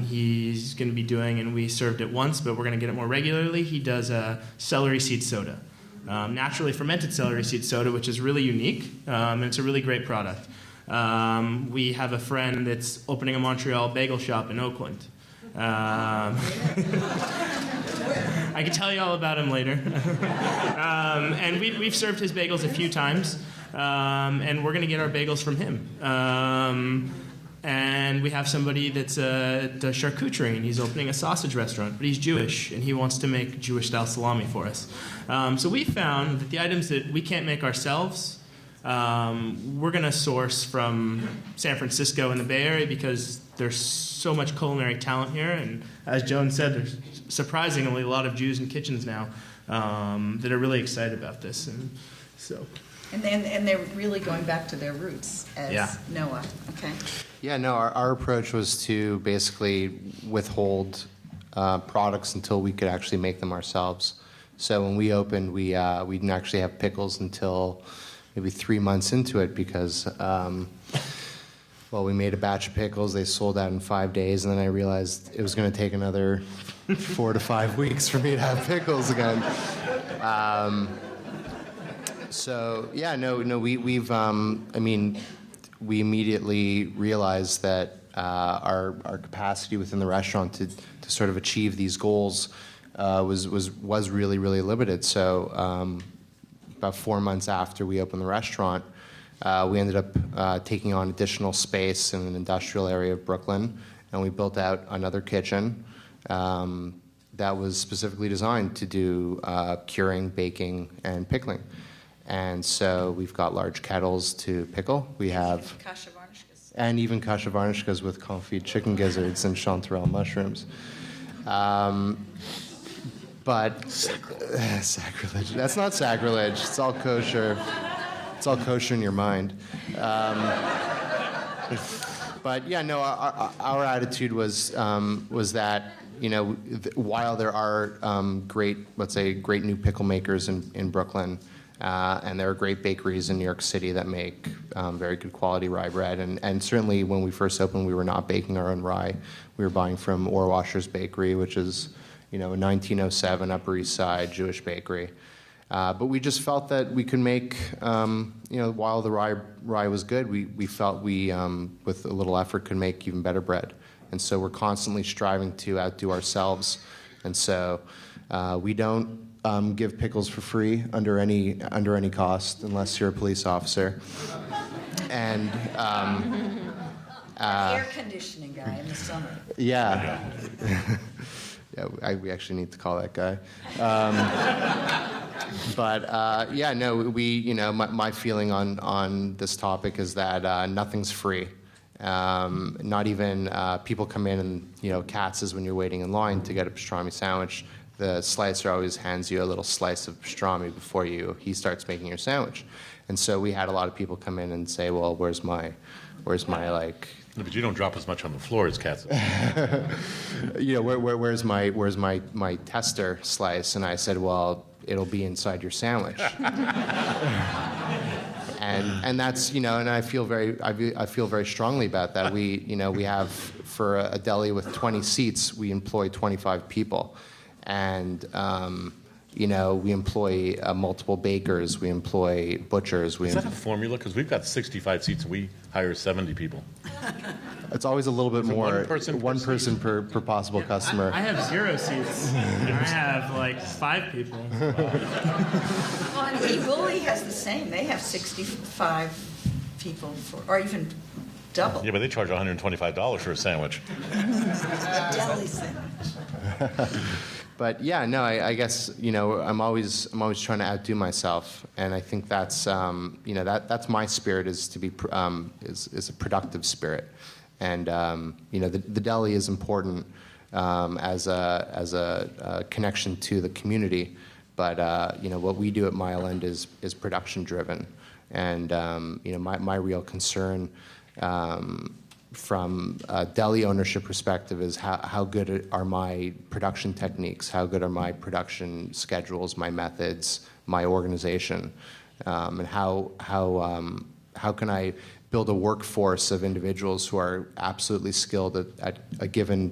He's going to be doing, and we served it once, but we're going to get it more regularly. He does a celery seed soda. Naturally fermented celery seed soda, which is really unique, and it's a really great product. We have a friend that's opening a Montreal bagel shop in Oakland. I can tell you all about him later. And we've served his bagels a few times, and we're going to get our bagels from him. And we have somebody that's does charcuterie, and he's opening a sausage restaurant, but he's Jewish, and he wants to make Jewish-style salami for us. So we found that the items that we can't make ourselves, we're going to source from San Francisco and the Bay Area because there's so much culinary talent here, and as Joan said, there's surprisingly a lot of Jews in kitchens now that are really excited about this, and so. And they're really going back to their roots as Noah. Okay. Yeah, no, our approach was to basically withhold products until we could actually make them ourselves. So when we opened, we didn't actually have pickles until maybe 3 months into it because, we made a batch of pickles. They sold out in 5 days, and then I realized it was going to take another 4 to 5 weeks for me to have pickles again. We immediately realized that our capacity within the restaurant to sort of achieve these goals was really, really limited. So about 4 months after we opened the restaurant, we ended up taking on additional space in an industrial area of Brooklyn, and we built out another kitchen that was specifically designed to do curing, baking, and pickling. And so we've got large kettles to pickle. We have Kasha varnishkas. And even kasha varnishkas with confit chicken gizzards and chanterelle mushrooms. But sacrilege. That's not sacrilege. It's all kosher. It's all kosher in your mind. But yeah, no. Our attitude was that while there are great new pickle makers in Brooklyn. And there are great bakeries in New York City that make very good quality rye bread. And certainly when we first opened, we were not baking our own rye. We were buying from Ohrwasser's Bakery, which is, a 1907 Upper East Side Jewish bakery. But we just felt that we could make, while the rye was good, we felt we, with a little effort, could make even better bread. And so we're constantly striving to outdo ourselves. And so we don't give pickles for free under any cost, unless you're a police officer. And air conditioning guy in the summer. Yeah. We actually need to call that guy. My feeling on this topic is that nothing's free. Not even people come in and Katz's when you're waiting in line to get a pastrami sandwich. The slicer always hands you a little slice of pastrami before he starts making your sandwich. And so we had a lot of people come in and say, well, where's my But you don't drop as much on the floor as Katz. Where's my tester slice? And I said, well, it'll be inside your sandwich. And that's, and I feel very strongly about that. We have, for a deli with 20 seats, we employ 25 people. And, we employ multiple bakers, we employ butchers. Is that a formula? Because we've got 65 seats and we hire 70 people. It's always a little bit more. One person per possible customer. I have 0 seats. And I have 5 people. Well, and Eboli has the same. They have 65 people or even double. Yeah, but they charge $125 for a sandwich. Deli sandwich. But yeah, no, I guess I'm always trying to outdo myself, and I think that's that's my spirit, is to be is a productive spirit, and the deli is important as a connection to the community, but what we do at Mile End is production driven, and my real concern. From a deli ownership perspective is how good are my production techniques, how good are my production schedules, my methods, my organization, and how can I build a workforce of individuals who are absolutely skilled at a given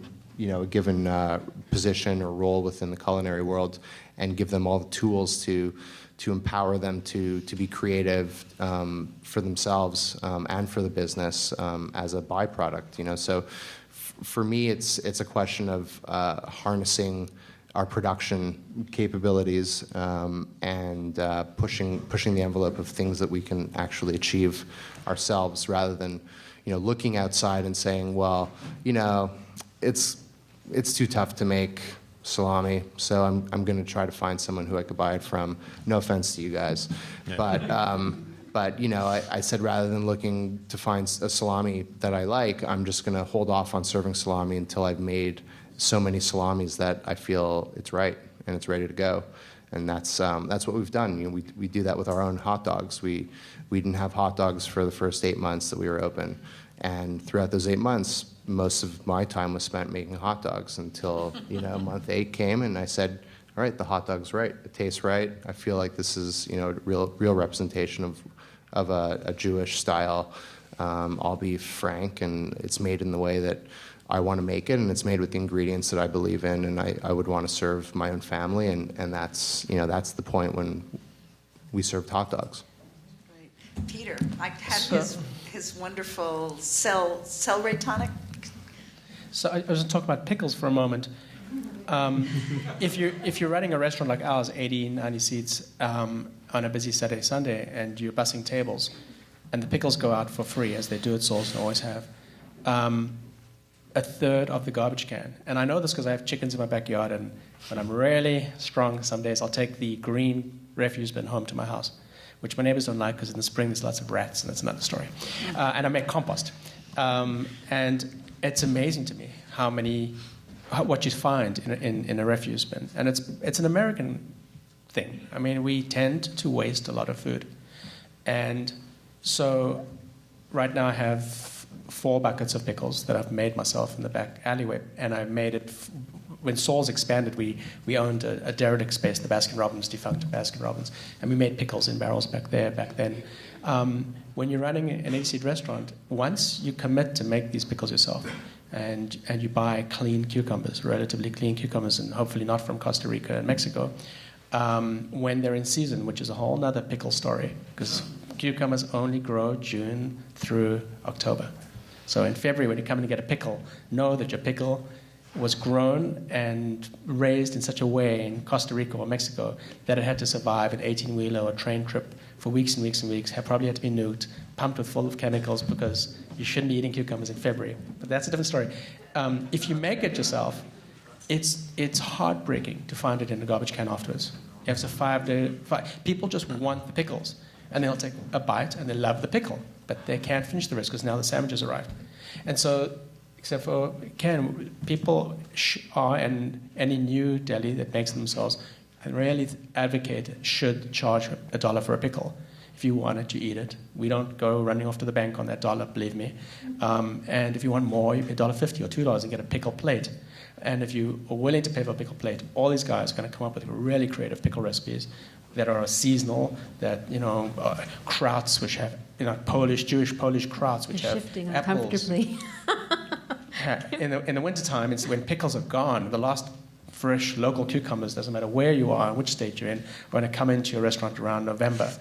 position or role within the culinary world, and give them all the tools to empower them to be creative for themselves and for the business as a byproduct. So for me, it's a question of harnessing our production capabilities and pushing the envelope of things that we can actually achieve ourselves, rather than looking outside and saying, well, it's too tough to make salami, so I'm going to try to find someone who I could buy it from. No offense to you guys, Yeah. but I said, rather than looking to find a salami that I like, I'm just going to hold off on serving salami until I've made so many salamis that I feel it's right and it's ready to go. And that's what we've done. We do that with our own hot dogs. We didn't have hot dogs for the first 8 months that we were open, and throughout those 8 months, most of my time was spent making hot dogs until month 8 came, and I said, all right, the hot dog's right. It tastes right. I feel like this is a real representation of a Jewish style all beef frank, and it's made in the way that I want to make it, and it's made with the ingredients that I believe in, and I would want to serve my own family, and that's the point when we served hot dogs. Right. Peter, I had his wonderful celery tonic. So I was going to talk about pickles for a moment. If you're running a restaurant like ours, 80, 90 seats, on a busy Saturday, Sunday, and you're bussing tables, and the pickles go out for free, as they do at Saul's and always have, a third of the garbage can. And I know this because I have chickens in my backyard, and when I'm really strong, some days I'll take the green refuse bin home to my house, which my neighbors don't like because in the spring there's lots of rats, and that's another story. And I make compost. And it's amazing to me what you find in a refuse bin. And it's an American thing. I mean, we tend to waste a lot of food. And so right now I have 4 buckets of pickles that I've made myself in the back alleyway. And I made it, when Saul's expanded, we owned a derelict space, the Baskin-Robbins, defunct Baskin-Robbins, and we made pickles in barrels back then. When you're running an 80-seat restaurant, once you commit to make these pickles yourself, and you buy clean cucumbers, relatively clean cucumbers, and hopefully not from Costa Rica and Mexico, when they're in season, which is a whole other pickle story, because cucumbers only grow June through October. So in February, when you come in to get a pickle, know that your pickle was grown and raised in such a way in Costa Rica or Mexico that it had to survive an 18-wheeler or train trip for weeks and weeks and weeks, probably had to be nuked, pumped with full of chemicals, because you shouldn't be eating cucumbers in February. But that's a different story. If you make it yourself, it's heartbreaking to find it in a garbage can afterwards. You have to 5-day. People just want the pickles, and they'll take a bite and they love the pickle, but they can't finish the rest because now the sandwiches arrived. And so, except for people are, and any new deli that makes them themselves, I really advocate should charge $1 for a pickle. If you want it, you eat it. We don't go running off to the bank on that dollar, believe me. And if you want more, you pay $1.50 or $2 and get a pickle plate. And if you are willing to pay for a pickle plate, all these guys are going to come up with really creative pickle recipes that are seasonal, that, krauts, which have, Jewish Polish krauts, which have shifting apples. Uncomfortably. In the wintertime, it's when pickles are gone, the last fresh local cucumbers, doesn't matter where you are, which state you're in, are going to come into your restaurant around November.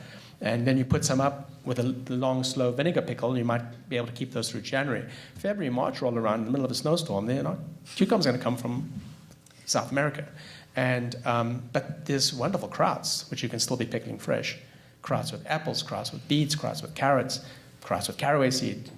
And then you put some up with a long, slow vinegar pickle, and you might be able to keep those through January. February, March roll around in the middle of a snowstorm, cucumbers are going to come from South America. And but there's wonderful krauts, which you can still be pickling fresh. Krauts with apples, krauts with beets, krauts with carrots, krauts with caraway seed,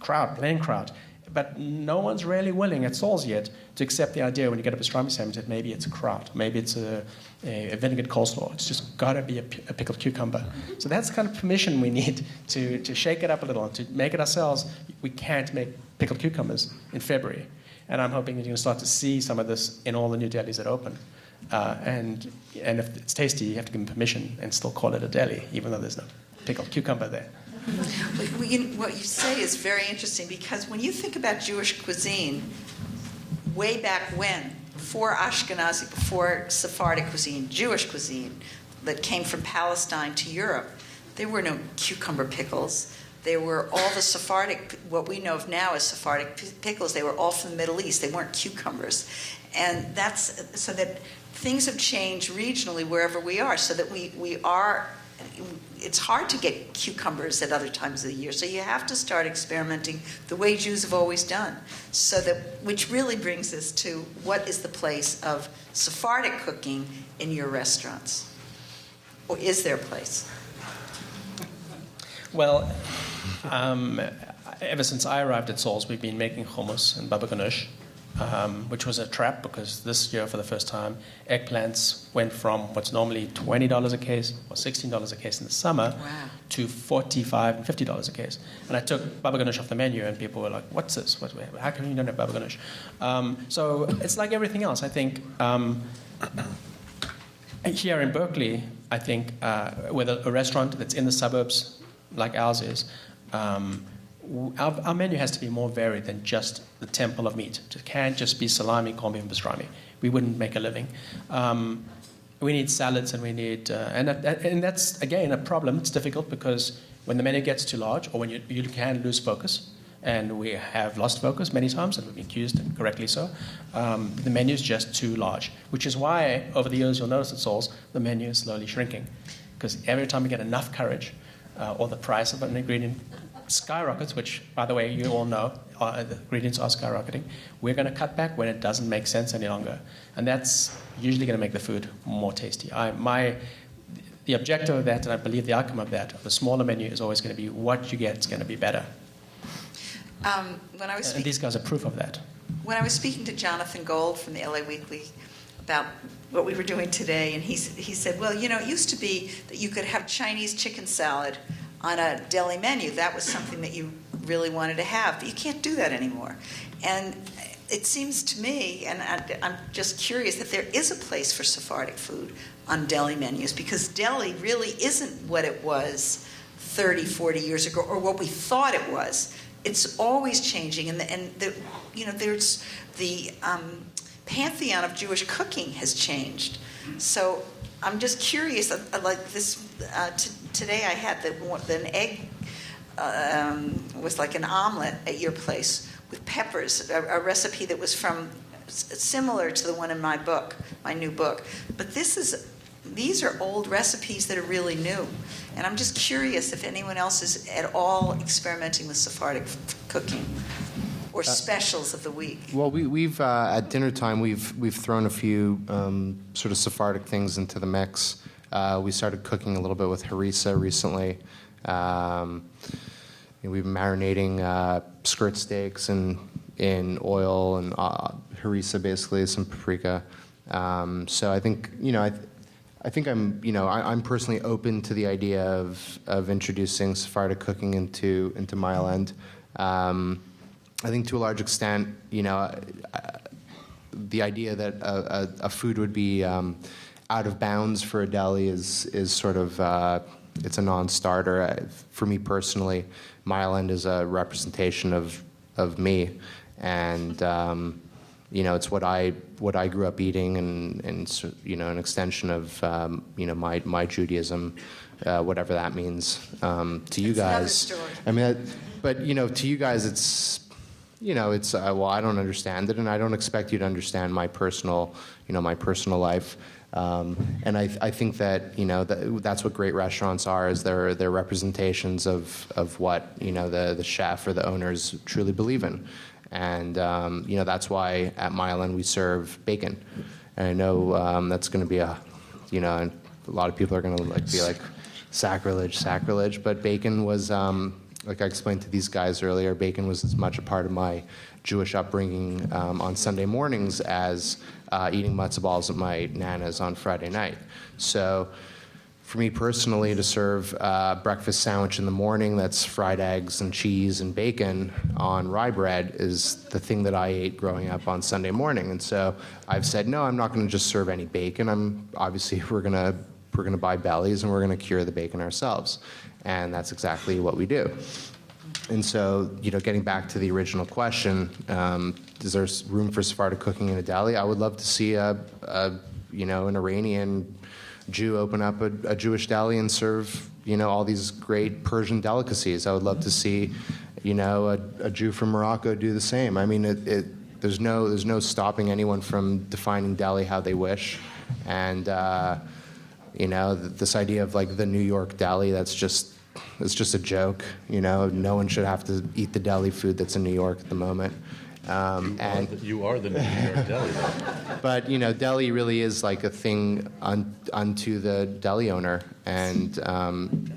plain kraut. But no one's really willing at Saul's yet to accept the idea when you get a pastrami sandwich that maybe it's a kraut, maybe it's a vinegared coleslaw. It's just got to be a pickled cucumber. So that's the kind of permission we need to shake it up a little and to make it ourselves. We can't make pickled cucumbers in February. And I'm hoping that you're going to start to see some of this in all the new delis that open. And if it's tasty, you have to give them permission and still call it a deli, even though there's no pickled cucumber there. What you say is very interesting, because when you think about Jewish cuisine, way back when, before Ashkenazi, before Sephardic cuisine, Jewish cuisine that came from Palestine to Europe, there were no cucumber pickles. They were all the Sephardic, what we know of now as Sephardic pickles, they were all from the Middle East. They weren't cucumbers. And that's so that things have changed regionally wherever we are, so that we are it's hard to get cucumbers at other times of the year, so you have to start experimenting the way Jews have always done. So which really brings us to what is the place of Sephardic cooking in your restaurants? Or is there a place? Well, ever since I arrived at Saul's, we've been making hummus and baba ganoush, which was a trap because this year, for the first time, eggplants went from what's normally $20 a case or $16 a case in the summer to $45 and $50 a case. And I took baba ganoush off the menu, and people were like, "What's this? How come you don't have baba ganoush?" So it's like everything else. I think here in Berkeley, I think with a restaurant that's in the suburbs like ours is, our menu has to be more varied than just the temple of meat. It can't just be salami, corned beef, and pastrami. We wouldn't make a living. We need salads, and we need, and that's again a problem. It's difficult because when the menu gets too large, or when you can lose focus, and we have lost focus many times, and we've been accused, and correctly so. The menu is just too large, which is why over the years you'll notice at Saul's the menu is slowly shrinking, because every time we get enough courage, or the price of an ingredient skyrockets, which, by the way, you all know, the ingredients are skyrocketing. We're going to cut back when it doesn't make sense any longer. And that's usually going to make the food more tasty. The objective of that, and I believe the outcome of that, of the smaller menu, is always going to be what you get is going to be better. And these guys are proof of that. When I was speaking to Jonathan Gold from the LA Weekly about what we were doing today, and he said, well, it used to be that you could have Chinese chicken salad on a deli menu. That was something that you really wanted to have, but you can't do that anymore. And it seems to me, and I'm just curious, that there is a place for Sephardic food on deli menus, because deli really isn't what it was 30, 40 years ago, or what we thought it was. It's always changing, and there's the pantheon of Jewish cooking has changed. So I'm just curious, like this, today I had an egg, was like an omelet at your place with peppers, a recipe that was similar to the one in my book, my new book. But these are old recipes that are really new. And I'm just curious if anyone else is at all experimenting with Sephardic cooking or specials of the week. Well, we've at dinner time we've thrown a few sort of Sephardic things into the mix. We started cooking a little bit with harissa recently. We've been marinating skirt steaks in oil and harissa, basically, some paprika. So I think I think I'm personally open to the idea of introducing Sephardic cooking into Mile End. I think to a large extent, the idea that a food would be out of bounds for a deli is sort of it's a non-starter. For me personally, Mile End is a representation of me, and it's what I grew up eating, and an extension of my Judaism, whatever that means to you guys. Another story. I mean, but to you guys, it's well, I don't understand it, and I don't expect you to understand my personal life. And I think that that's what great restaurants are, is they're representations of what the chef or the owners truly believe in. And that's why at Mile End we serve bacon. And I know that's going to be a lot of people are going to be like sacrilege. But bacon was, like I explained to these guys earlier, bacon was as much a part of my Jewish upbringing on Sunday mornings as eating matzo balls at my nana's on Friday night. So for me personally, to serve a breakfast sandwich in the morning that's fried eggs and cheese and bacon on rye bread is the thing that I ate growing up on Sunday morning. And so I've said, no, I'm not going to just serve any bacon. We're going to buy bellies and we're going to cure the bacon ourselves. And that's exactly what we do. And so, getting back to the original question, is there room for Sephardic cooking in a deli? I would love to see an Iranian Jew open up a Jewish deli and serve, all these great Persian delicacies. I would love to see, a Jew from Morocco do the same. I mean, there's no stopping anyone from defining deli how they wish, and You know, this idea of like the New York deli, it's just a joke. You know, no one should have to eat the deli food that's in New York at the moment. You are the New York deli, though. But you know, deli really is like a thing unto the deli owner, and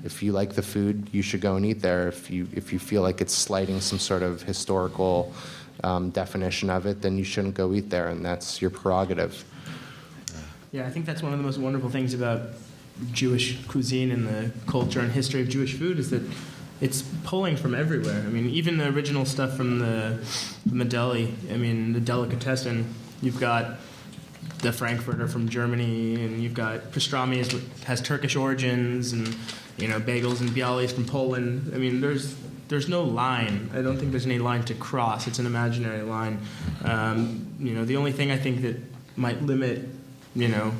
if you like the food, you should go and eat there. If you feel like it's slighting some sort of historical definition of it, then you shouldn't go eat there, and that's your prerogative. Yeah, I think that's one of the most wonderful things about Jewish cuisine and the culture and history of Jewish food is that it's pulling from everywhere. I mean, even the original stuff from the deli, I mean, the delicatessen, you've got the Frankfurter from Germany, and you've got pastrami has Turkish origins, and, you know, bagels and bialys from Poland. I mean, there's no line. I don't think there's any line to cross. It's an imaginary line. You know, the only thing I think that might limit, you know,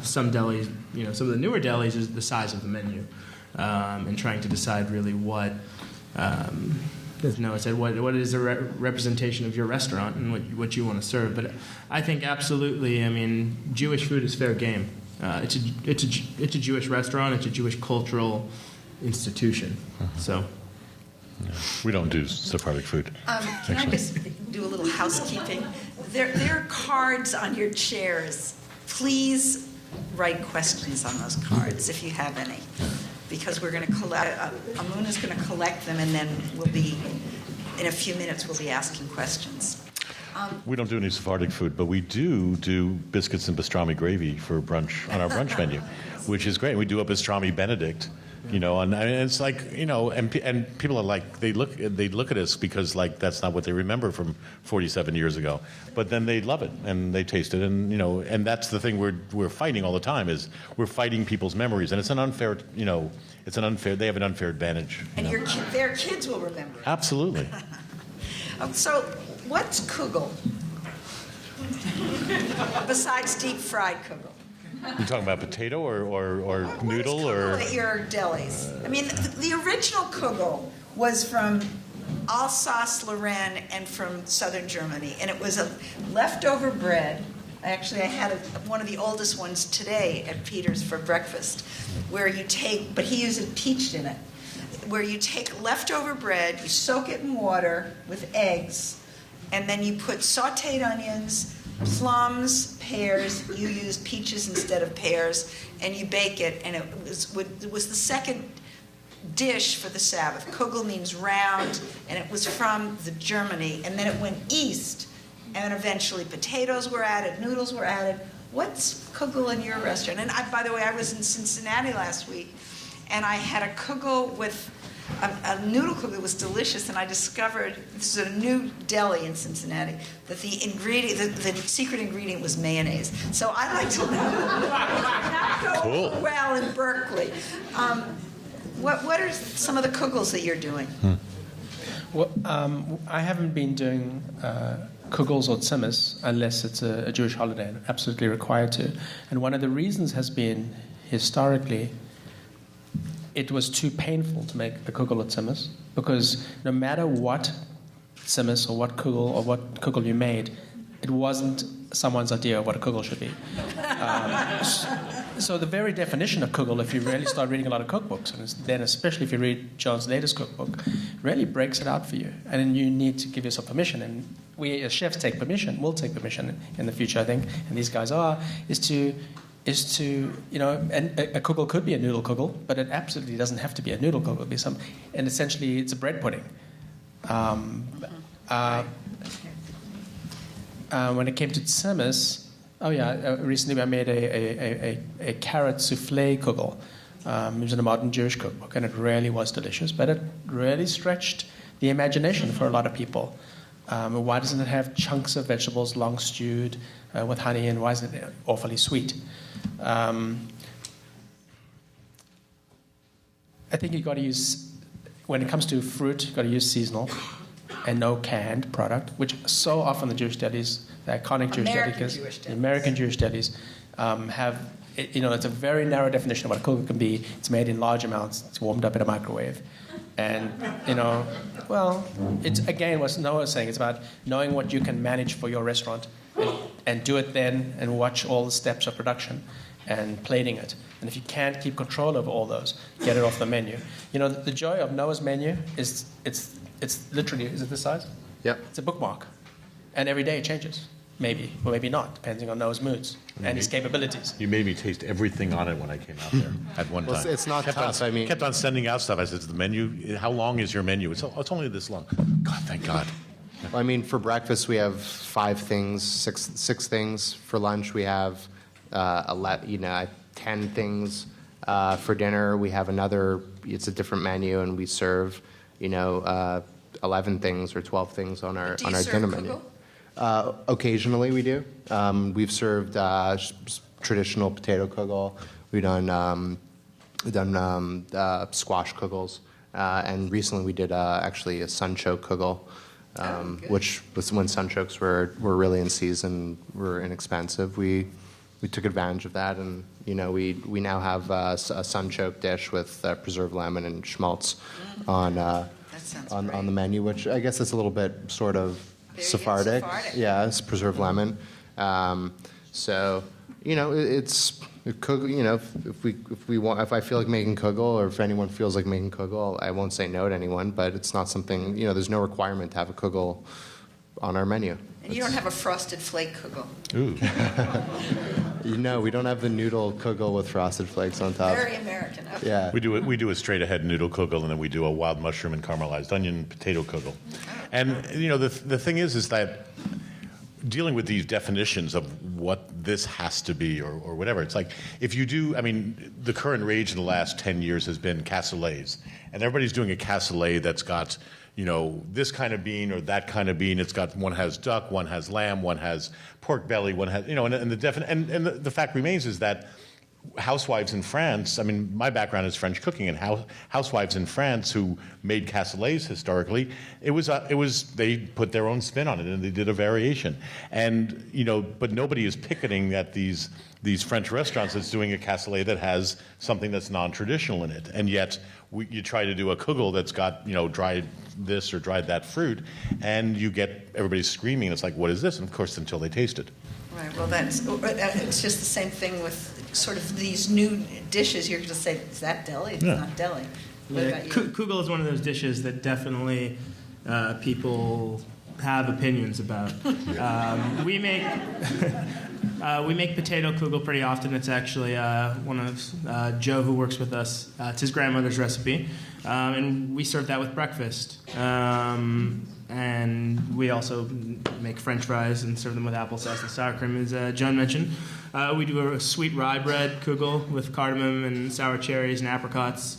some delis, you know, some of the newer delis is the size of the menu, and trying to decide really what, as Noah said, what is a representation of your restaurant and what you want to serve. But I think absolutely, I mean, Jewish food is fair game. It's a Jewish restaurant. It's a Jewish cultural institution. So. Yeah. We don't do Sephardic food. Can I just do a little housekeeping? There are cards on your chairs. Please write questions on those cards if you have any, because we're going to collect. Amun is going to collect them, and then in a few minutes, we'll be asking questions. We don't do any Sephardic food, but we do biscuits and pastrami gravy for brunch on our brunch menu, which is great. We do a pastrami Benedict. You know, and it's like, you know, and people are like, they look at us because like that's not what they remember from 47 years ago, but then they love it and they taste it, and you know, and that's the thing we're fighting all the time is we're fighting people's memories, and it's an unfair, you know, they have an unfair advantage. And their kids will remember. Absolutely. So, what's kugel besides deep fried kugel? You talking about potato or noodle what is or? kugel at your delis? I mean, the original kugel was from Alsace-Lorraine and from southern Germany, and it was a leftover bread. Actually, I had one of the oldest ones today at Peter's for breakfast, where you take, but he used a peach in it, where you take leftover bread, you soak it in water with eggs, and then you put sautéed onions, plums, pears. You use peaches instead of pears, and you bake it. And it was the second dish for the Sabbath. Kugel means round, and it was from Germany. And then it went east, and eventually potatoes were added, noodles were added. What's kugel in your restaurant? And by the way, I was in Cincinnati last week, and I had a kugel with a noodle kugel was delicious, and I discovered, this is a new deli in Cincinnati, that the secret ingredient was mayonnaise. So I'd like to know, Cool. well in Berkeley. What are some of the kugels that you're doing? Well, I haven't been doing kugels or tzimis unless it's a Jewish holiday. I'm absolutely required to. And one of the reasons has been, historically, it was too painful to make a kugel or tzimis, because no matter what tzimis or what kugel you made, it wasn't someone's idea of what a kugel should be. So the very definition of kugel, if you really start reading a lot of cookbooks, and then especially if you read John's latest cookbook, really breaks it out for you. And then you need to give yourself permission. And we as chefs take permission, will take permission in the future, I think, and these guys is to, you know, and a kugel could be a noodle kugel, but it absolutely doesn't have to be a noodle kugel. It'll be and essentially it's a bread pudding. When it came to tzimis, recently I made a carrot souffle kugel. It was in a modern Jewish cookbook, and it really was delicious, but it really stretched the imagination for a lot of people. Why doesn't it have chunks of vegetables long stewed with honey, and why isn't it awfully sweet? I think you've got to use, when it comes to fruit, you've got to use seasonal and no canned product, which so often the Jewish delis, the iconic Jewish delis, the American Jewish delis have, you know, it's a very narrow definition of what a kugel can be. It's made in large amounts. It's warmed up in a microwave. And, you know, well, it's, again, what Noah was saying, it's about knowing what you can manage for your restaurant and do it then and watch all the steps of production. and plating it. And if you can't keep control over all those, get it off the menu. You know, the joy of Noah's menu is it's literally, is it this size? Yep. It's a bookmark. And every day it changes. Maybe, or maybe not, depending on Noah's moods and his capabilities. You made me taste everything on it when I came out there at one time. It's not tough. Kept on sending out stuff. I said to the menu, how long is your menu? It's only this long. God, thank God. I mean, for breakfast we have 5 things, six things. For lunch we have 10 things. For dinner we have another. It's a different menu, and we serve 11 things or 12 things on our dinner menu. Occasionally we do. We've served traditional potato kugel. We've done squash kugels, and recently we did actually a sunchoke kugel, which was when sunchokes were really in season, were inexpensive. We took advantage of that, and we now have a sunchoke dish with preserved lemon and schmaltz on the menu, which I guess is a little bit sort of Sephardic. Yeah, it's preserved lemon. So, it's if I feel like making kugel, or if anyone feels like making kugel, I won't say no to anyone. But it's not something, there's no requirement to have a kugel on our menu. And you don't have a frosted flake kugel. Ooh. No, we don't have the noodle kugel with frosted flakes on top. Very American. Okay. Yeah. We do a straight ahead noodle kugel, and then we do a wild mushroom and caramelized onion potato kugel. And the thing is that dealing with these definitions of what this has to be or whatever, it's like if you do, the current rage in the last 10 years has been cassoulets, and everybody's doing a cassoulet that's got this kind of bean or that kind of bean. It's got, one has duck, one has lamb, one has pork belly, one has, and the fact remains is that housewives in France, my background is French cooking, and housewives in France who made cassoulets historically, they put their own spin on it, and they did a variation. And, but nobody is picketing at these French restaurants that's doing a cassoulet that has something that's non-traditional in it. And yet you try to do a kugel that's got, dried this or dried that fruit, and you get everybody screaming. It's like, what is this? And of course, until they taste it. Right. Well, it's just the same thing with sort of these new dishes. You're going to say, is that deli? It's not deli. What about you? Kugel is one of those dishes that definitely people have opinions about. We make potato kugel pretty often. It's actually one of Joe, who works with us. It's his grandmother's recipe, and we serve that with breakfast. And we also make French fries and serve them with applesauce and sour cream, as John mentioned. We do a sweet rye bread kugel with cardamom and sour cherries and apricots.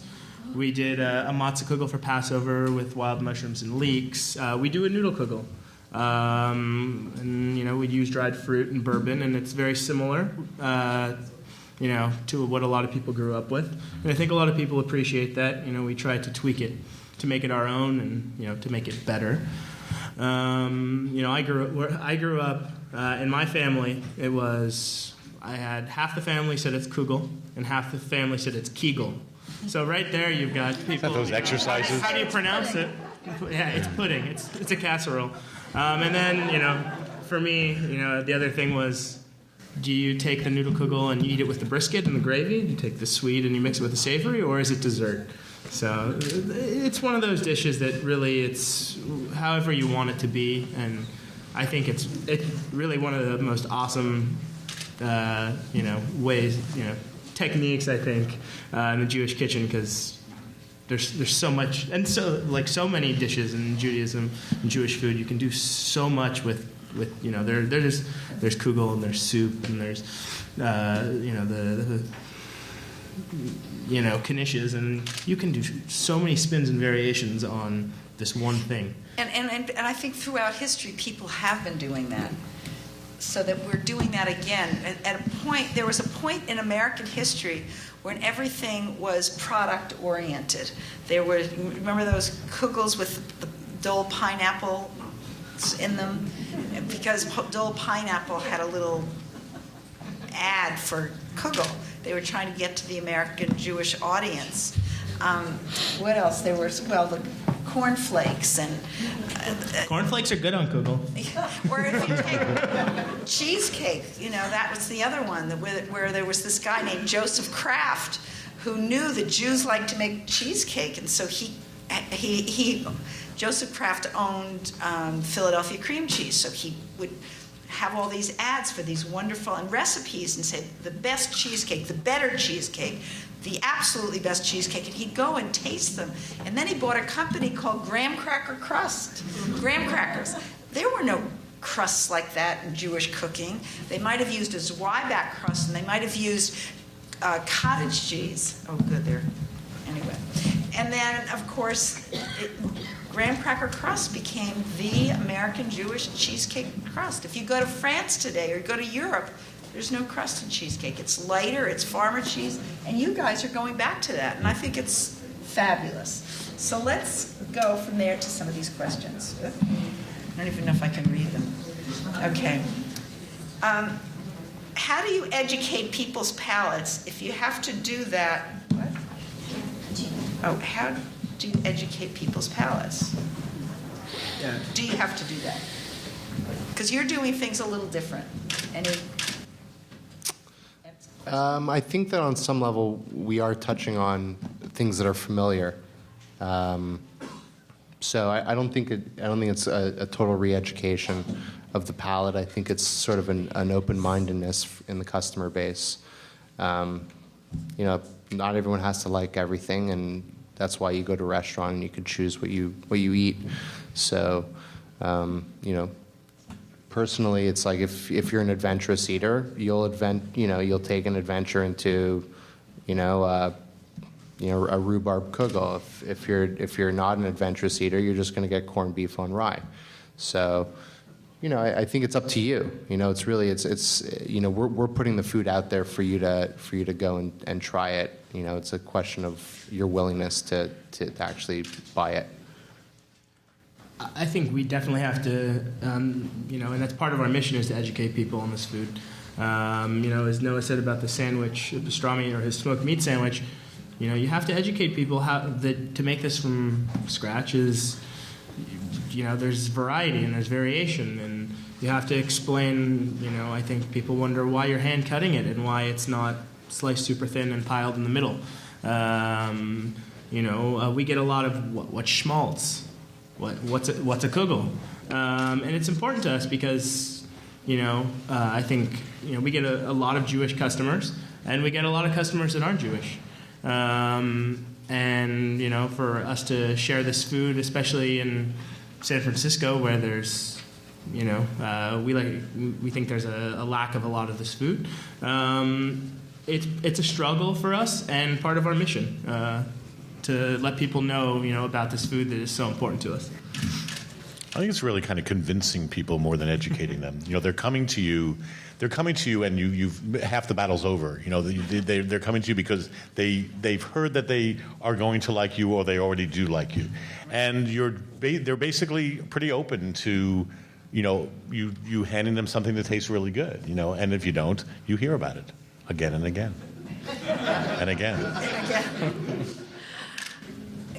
We did a matzah kugel for Passover with wild mushrooms and leeks. We do a noodle kugel. And we use dried fruit and bourbon, and it's very similar, to what a lot of people grew up with. And I think a lot of people appreciate that. We try to tweak it to make it our own, and to make it better. I grew up in my family. I had half the family said it's kugel, and half the family said it's kegel. So right there, you've got people. Those exercises. How do you pronounce it? Yeah, it's pudding. It's a casserole. And then, for me, the other thing was, do you take the noodle kugel and you eat it with the brisket and the gravy? Do you take the sweet and you mix it with the savory, or is it dessert? So it's one of those dishes that really, it's however you want it to be, and I think it's really one of the most awesome, ways, techniques, I think, in the Jewish kitchen, because there's so much, and so many dishes in Judaism and Jewish food. You can do so much with there's kugel, and there's soup, and there's knishes, and you can do so many spins and variations on this one thing. And I think throughout history, people have been doing that. So that we're doing that again. There was a point in American history when everything was product-oriented. Remember those kugels with the Dole pineapple in them? Because Dole pineapple had a little ad for kugel. They were trying to get to the American Jewish audience. What else? There was, the cornflakes and Cornflakes are good on Kugel. or if you take cheesecake, that was the other one where there was this guy named Joseph Kraft who knew that Jews like to make cheesecake, and so Joseph Kraft owned Philadelphia cream cheese, so he would have all these ads for these wonderful and recipes and say the best cheesecake, the better cheesecake, the absolutely best cheesecake, and he'd go and taste them. And then he bought a company called Graham Cracker Crust, graham crackers. There were no crusts like that in Jewish cooking. They might have used a Zwieback crust, and they might have used cottage cheese. Oh, good, there. Anyway. And then, of course, graham cracker crust became the American Jewish cheesecake crust. If you go to France today or you go to Europe, there's no crust in cheesecake. It's lighter, it's farmer cheese, and you guys are going back to that, and I think it's fabulous. So let's go from there to some of these questions. I don't even know if I can read them. Okay. How do you educate people's palates if you have to do that? What? Oh, how do you educate people's palates? Yeah. Do you have to do that? Because you're doing things a little different. I think that on some level we are touching on things that are familiar. So I don't think it's a total re-education of the palate. I think it's sort of an open-mindedness in the customer base. Not everyone has to like everything, and that's why you go to a restaurant and you can choose what you eat. So, personally, it's like if you're an adventurous eater, you'll take an adventure into, a rhubarb kugel. If you're not an adventurous eater, you're just going to get corned beef on rye. So, I think it's up to you. It's really we're putting the food out there for you to go and try it. It's a question of your willingness to actually buy it. I think we definitely have to, and that's part of our mission is to educate people on this food. As Noah said about the sandwich, the pastrami or his smoked meat sandwich, you have to educate people to make this from scratch is, there's variety and there's variation, and you have to explain, I think people wonder why you're hand cutting it and why it's not sliced super thin and piled in the middle. We get a lot of what's schmaltz. What's a kugel? And it's important to us because, I think, we get a lot of Jewish customers, and we get a lot of customers that aren't Jewish. And, for us to share this food, especially in San Francisco, where there's, we think there's a lack of a lot of this food. It's a struggle for us and part of our mission. To let people know, about this food that is so important to us. I think it's really kind of convincing people more than educating them. They're coming to you, and you've half the battle's over. They're coming to you because they've heard that they are going to like you, or they already do like you, and they're basically pretty open to, you handing them something that tastes really good. And if you don't, you hear about it again and again, and again.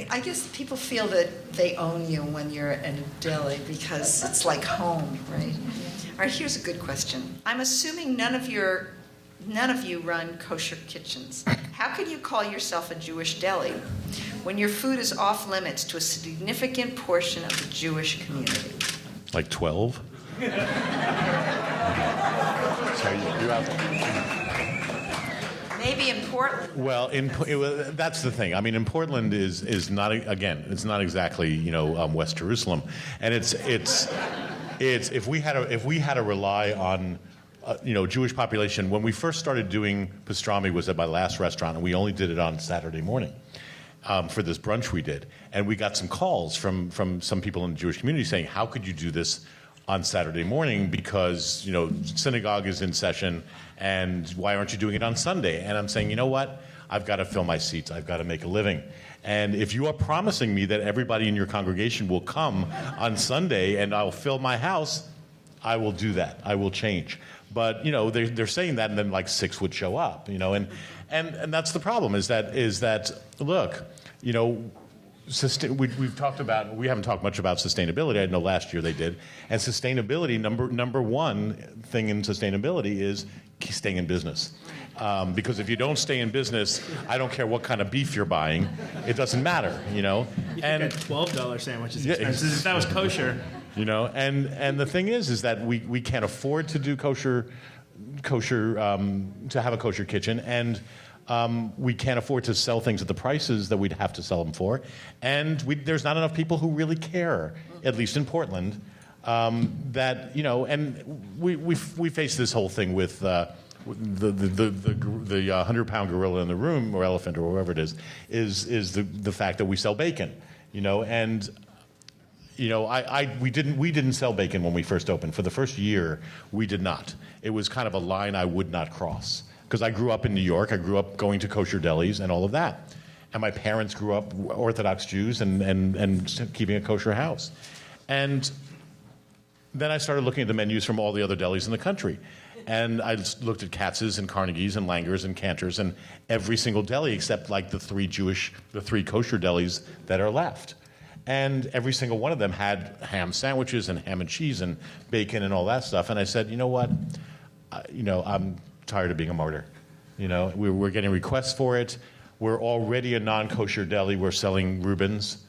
I guess people feel that they own you when you're at a deli because it's like home, right? All right, here's a good question. I'm assuming none of you run kosher kitchens. How can you call yourself a Jewish deli when your food is off limits to a significant portion of the Jewish community? Like 12? Sorry, you're out. Maybe in Portland. Well, that's the thing. I mean, in Portland is not, again, it's not exactly West Jerusalem, and it's if we had to rely on Jewish population. When we first started doing pastrami was at my last restaurant, and we only did it on Saturday morning for this brunch we did, and we got some calls from some people in the Jewish community saying, "How could you do this on Saturday morning because synagogue is in session, and why aren't you doing it on Sunday?" And I'm saying, you know what? I've got to fill my seats. I've got to make a living. And if you are promising me that everybody in your congregation will come on Sunday and I'll fill my house, I will do that. I will change. But they're saying that, and then like 6 would show up. And that's the problem. Is that look, we've talked about, we haven't talked much about sustainability. I know last year they did. And sustainability, number one thing in sustainability is staying in business. Because if you don't stay in business, I don't care what kind of beef you're buying, it doesn't matter, you know. You and think a $12 sandwich is expensive. If that was kosher. You know, and the thing is that we can't afford to do kosher to have a kosher kitchen, and we can't afford to sell things at the prices that we'd have to sell them for, and there's not enough people who really care, at least in Portland, that, you know, and we face this whole thing with the 100-pound gorilla in the room, or elephant, or whatever it is the fact that we sell bacon, you know, and you know, we didn't sell bacon when we first opened. For the first year, we did not. It was kind of a line I would not cross, because I grew up in New York. I grew up going to kosher delis and all of that, and my parents grew up Orthodox Jews and keeping a kosher house, and then I started looking at the menus from all the other delis in the country. And I looked at Katz's and Carnegie's and Langer's and Cantor's and every single deli except like the three kosher delis that are left. And every single one of them had ham sandwiches and ham and cheese and bacon and all that stuff. And I said, you know what? I'm tired of being a martyr. You know, we're getting requests for it. We're already a non-kosher deli. We're selling Reubens.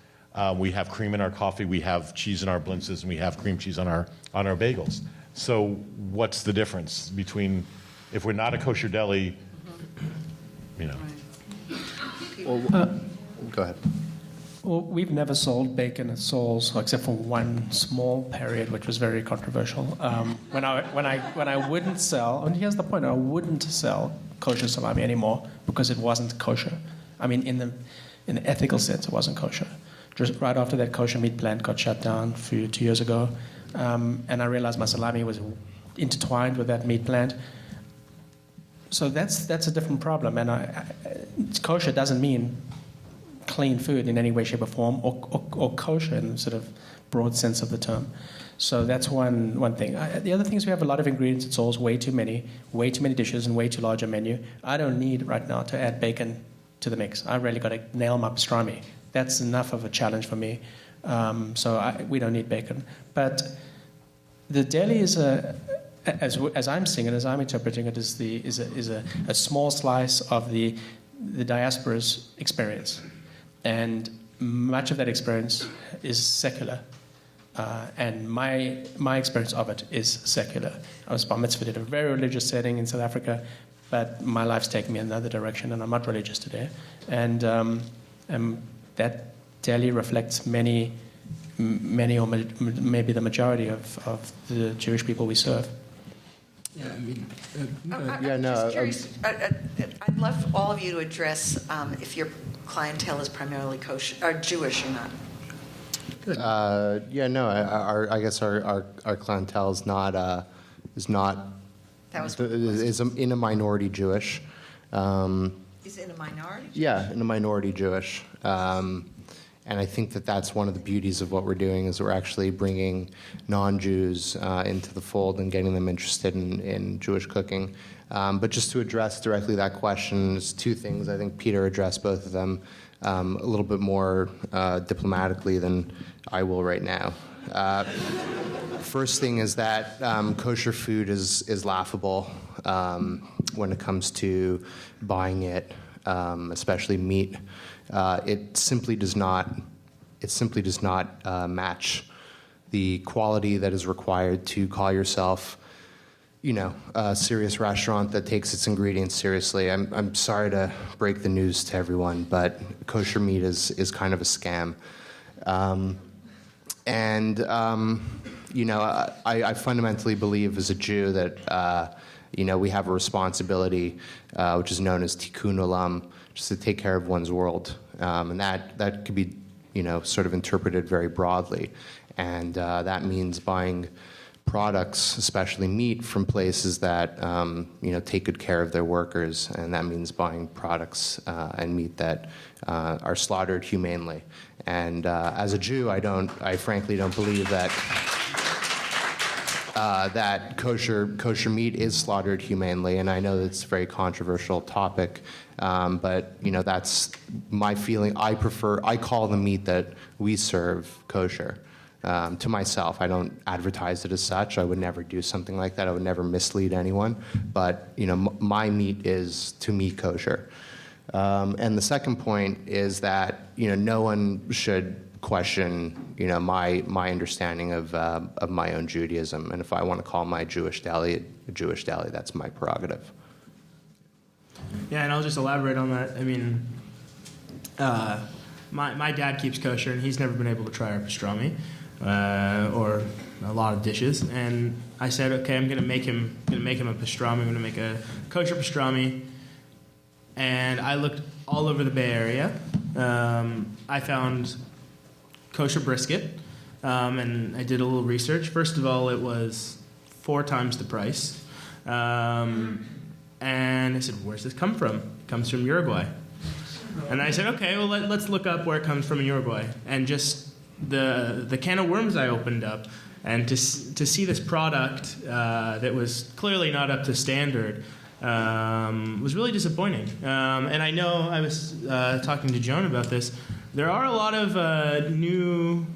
We have cream in our coffee. We have cheese in our blintzes, and we have cream cheese on our bagels. So what's the difference between if we're not a kosher deli, you know? Well, go ahead. Well, we've never sold bacon at Saul's, except for one small period, which was very controversial. When I wouldn't sell, and here's the point: I wouldn't sell kosher salami anymore because it wasn't kosher. I mean, in the ethical sense, it wasn't kosher. Just right after that kosher meat plant got shut down 2 years ago, and I realized my salami was intertwined with that meat plant. So that's a different problem, and kosher doesn't mean clean food in any way, shape, or form, or kosher in sort of broad sense of the term. So that's one thing. The other thing is we have a lot of ingredients at Saul's, way too many dishes, and way too large a menu. I don't need right now to add bacon to the mix. I really got to nail my pastrami. That's enough of a challenge for me. So we don't need bacon. But the deli is as I'm seeing it, as I'm interpreting it, is a small slice of the diaspora's experience. And much of that experience is secular. And my experience of it is secular. I was bar mitzvahed in a very religious setting in South Africa, but my life's taken me in another direction, and I'm not religious today. And that deli reflects many or maybe the majority of the Jewish people we serve. Yeah, I mean, I'm just curious. I'd love all of you to address if your clientele is primarily kosher or Jewish or not. I guess our clientele is not in a minority Jewish. Is it in a minority? Yeah, in a minority Jewish. And I think that's one of the beauties of what we're doing is we're actually bringing non-Jews into the fold and getting them interested in Jewish cooking. But just to address directly that question, there's two things. I think Peter addressed both of them a little bit more diplomatically than I will right now. First thing is that kosher food is laughable when it comes to buying it, especially meat. It simply does not match the quality that is required to call yourself, a serious restaurant that takes its ingredients seriously. I'm sorry to break the news to everyone, but kosher meat is kind of a scam. I fundamentally believe as a Jew that we have a responsibility, which is known as tikkun olam, just to take care of one's world, and that could be, sort of interpreted very broadly, and that means buying products, especially meat, from places that take good care of their workers, and that means buying products and meat that are slaughtered humanely. And as a Jew, I frankly don't believe that that kosher meat is slaughtered humanely, and I know that's a very controversial topic, but that's my feeling. I call the meat that we serve kosher. To myself, I don't advertise it as such. I would never do something like that. I would never mislead anyone. But my meat is, to me, kosher. And the second point is that no one should question my understanding of my own Judaism, and if I want to call my Jewish deli a Jewish deli, that's my prerogative. Yeah, and I'll just elaborate on that. I mean, my dad keeps kosher, and he's never been able to try our pastrami or a lot of dishes. And I said, okay, I'm going to make him a pastrami. I'm going to make a kosher pastrami. And I looked all over the Bay Area. I found kosher brisket, and I did a little research. First of all, it was 4 times the price. And I said, where's this come from? It comes from Uruguay. And I said, okay, well, let's look up where it comes from in Uruguay. And just the can of worms I opened up, and to see this product that was clearly not up to standard was really disappointing. And I know I was talking to Joan about this. There are a lot of new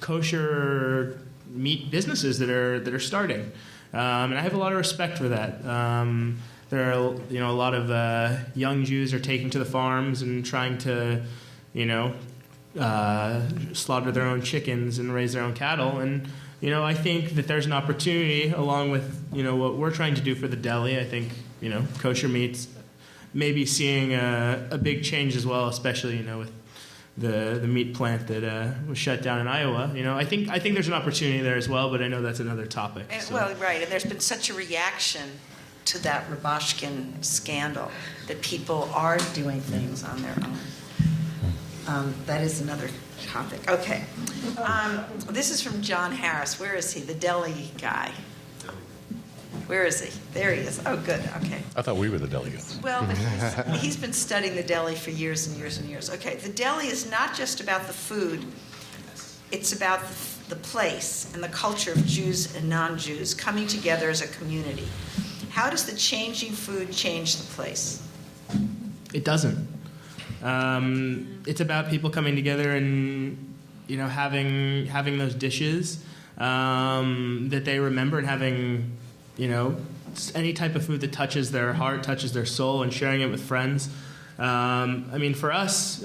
kosher meat businesses that are starting, and I have a lot of respect for that. There are a lot of young Jews are taking to the farms and trying to slaughter their own chickens and raise their own cattle, and I think that there's an opportunity along with what we're trying to do for the deli. I think kosher meats maybe seeing a big change as well, especially with the meat plant that was shut down in Iowa. I think there's an opportunity there as well, but I know that's another topic. And, so. Well, right, and there's been such a reaction to that Rabashkin scandal that people are doing things on their own. That is another topic. Okay. This is from John Harris. Where is he? The deli guy. Where is he? There he is. Oh, good. Okay. I thought we were the delegates. Well, but he's been studying the deli for years and years and years. Okay, the deli is not just about the food. It's about the place and the culture of Jews and non-Jews coming together as a community. How does the changing food change the place? It doesn't. It's about people coming together and having those dishes that they remember, and having any type of food that touches their heart, touches their soul, and sharing it with friends. For us,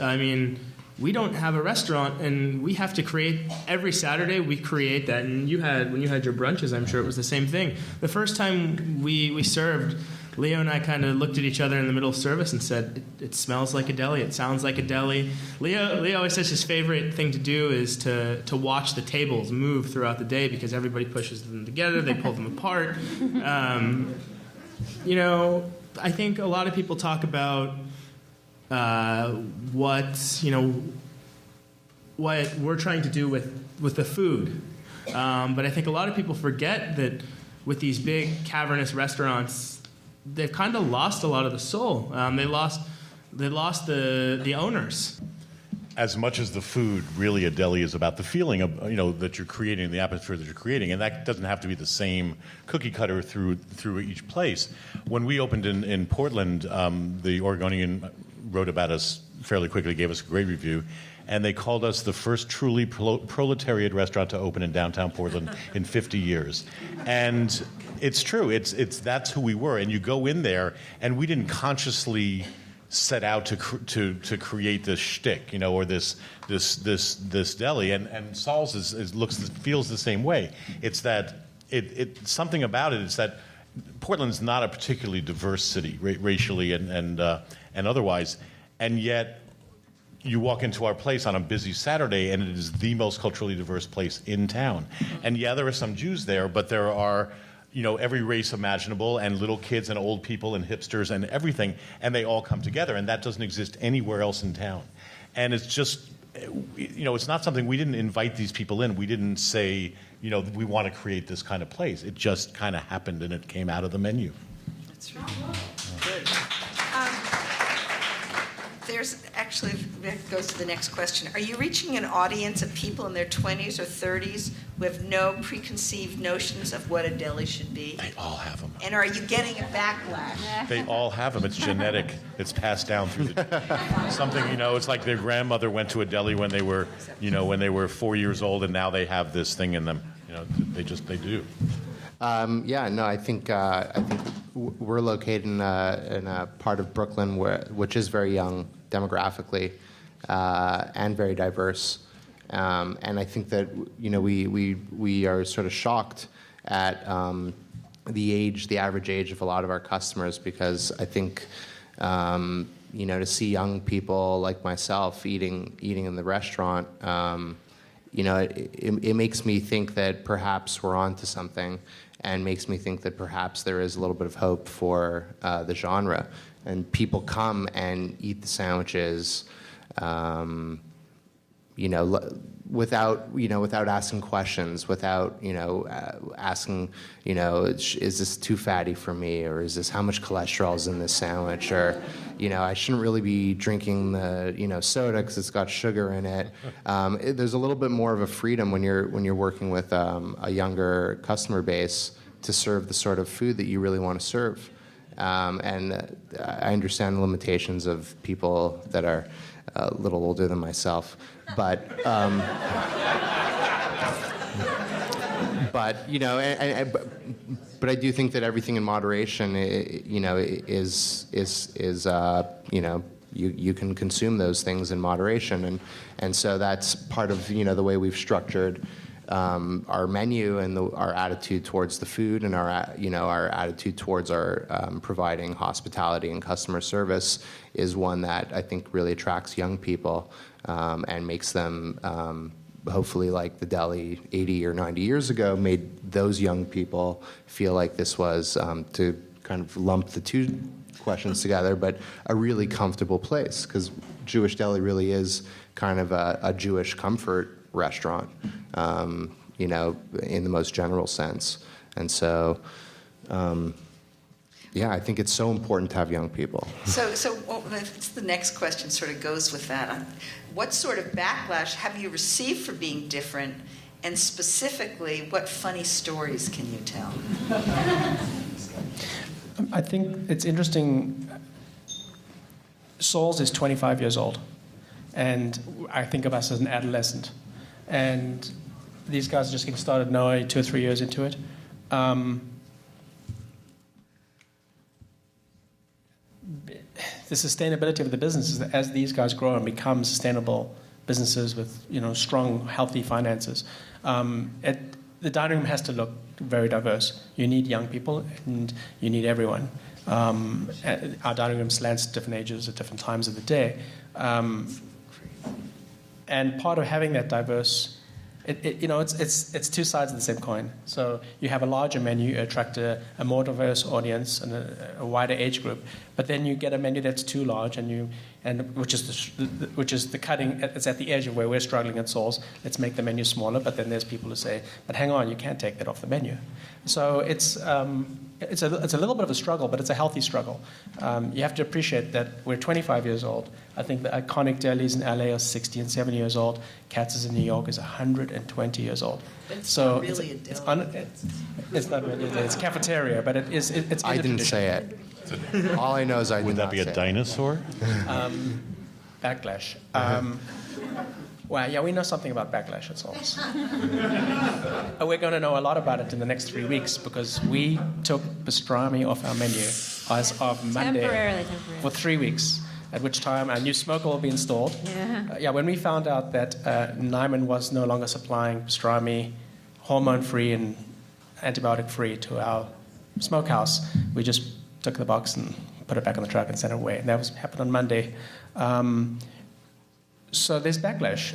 we don't have a restaurant, and we have to create every Saturday. We create that, and when you had your brunches, I'm sure it was the same thing. The first time we served, Leo and I kind of looked at each other in the middle of service and said, it smells like a deli, it sounds like a deli. Leo always says his favorite thing to do is to watch the tables move throughout the day, because everybody pushes them together, they pull them apart. I think a lot of people talk about what we're trying to do with the food. But I think a lot of people forget that with these big cavernous restaurants, they've kind of lost a lot of the soul. They lost the owners. As much as the food, really, a deli is about the feeling of that you're creating, the atmosphere that you're creating, and that doesn't have to be the same cookie cutter through each place. When we opened in Portland, the Oregonian wrote about us fairly quickly, gave us a great review, and they called us the first truly proletariat restaurant to open in downtown Portland in 50 years. And it's true. It's that's who we were. And you go in there, and we didn't consciously set out to create this shtick, or this deli. And Saul's feels the same way. It's that something about it is that Portland's not a particularly diverse city, racially and otherwise, and yet you walk into our place on a busy Saturday, and it is the most culturally diverse place in town. And yeah, there are some Jews there, but there are every race imaginable, and little kids and old people and hipsters and everything, and they all come together, and that doesn't exist anywhere else in town. And it's just, it's not something, we didn't invite these people in. We didn't say, we want to create this kind of place. It just kind of happened, and it came out of the menu. That's right. Good. there's actually, that goes to the next question. Are you reaching an audience of people in their 20s or 30s who have no preconceived notions of what a deli should be? They all have them. And are you getting a backlash? They all have them. It's genetic. It's passed down through something. It's like their grandmother went to a deli when they were 4 years old, and now they have this thing in them. They do. I think we're located in a part of Brooklyn which is very young demographically and very diverse, and I think that we are sort of shocked at the average age of a lot of our customers, because I think to see young people like myself eating in the restaurant. It makes me think that perhaps we're onto something, and makes me think that perhaps there is a little bit of hope for the genre. And people come and eat the sandwiches, without asking questions, without asking, is this too fatty for me, or is this, how much cholesterol is in this sandwich, or I shouldn't really be drinking the soda because it's got sugar in it. There's a little bit more of a freedom when you're working with a younger customer base to serve the sort of food that you really want to serve. And I understand the limitations of people that are a little older than myself, but I do think that everything in moderation, you can consume those things in moderation, and so that's part of the way we've structured our menu and our attitude towards the food, and our attitude towards our providing hospitality and customer service is one that I think really attracts young people and makes them hopefully, like the deli 80 or 90 years ago, made those young people feel like this was, to kind of lump the two questions together, but a really comfortable place, because Jewish Deli really is kind of a Jewish comfort restaurant, in the most general sense. And so, I think it's so important to have young people. So the next question sort of goes with that. What sort of backlash have you received for being different, and specifically, what funny stories can you tell? I think it's interesting. Saul's is 25 years old, and I think of us as an adolescent. And these guys are just getting started now, 2 or 3 years into it. The sustainability of the business is that as these guys grow and become sustainable businesses with strong, healthy finances, the dining room has to look very diverse. You need young people, and you need everyone. Our dining room slants at different ages at different times of the day. And part of having that diverse, it's two sides of the same coin. So you have a larger menu, you attract a more diverse audience and a wider age group. But then you get a menu that's too large, which is the cutting. It's at the edge of where we're struggling at Saul's. Let's make the menu smaller. But then there's people who say, "But hang on, you can't take that off the menu." So it's a little bit of a struggle, but it's a healthy struggle. You have to appreciate that we're 25 years old. I think the iconic delis in LA are 60 and 70 years old. Katz's in New York is 120 years old. It's not really a deli. It's not really a deli. It's a cafeteria, but it's I didn't say it. All I know is I did Would that not be a say it. dinosaur? Backlash. Well, yeah, we know something about backlash at Saul's. We're going to know a lot about it in the next 3 weeks, because we took pastrami off our menu as of Monday Temporarily. for 3 weeks, at which time our new smoker will be installed. Yeah. When we found out that Nyman was no longer supplying pastrami, hormone-free and antibiotic-free to our smokehouse, we just took the box and put it back on the truck and sent it away. And that happened on Monday. So there's backlash,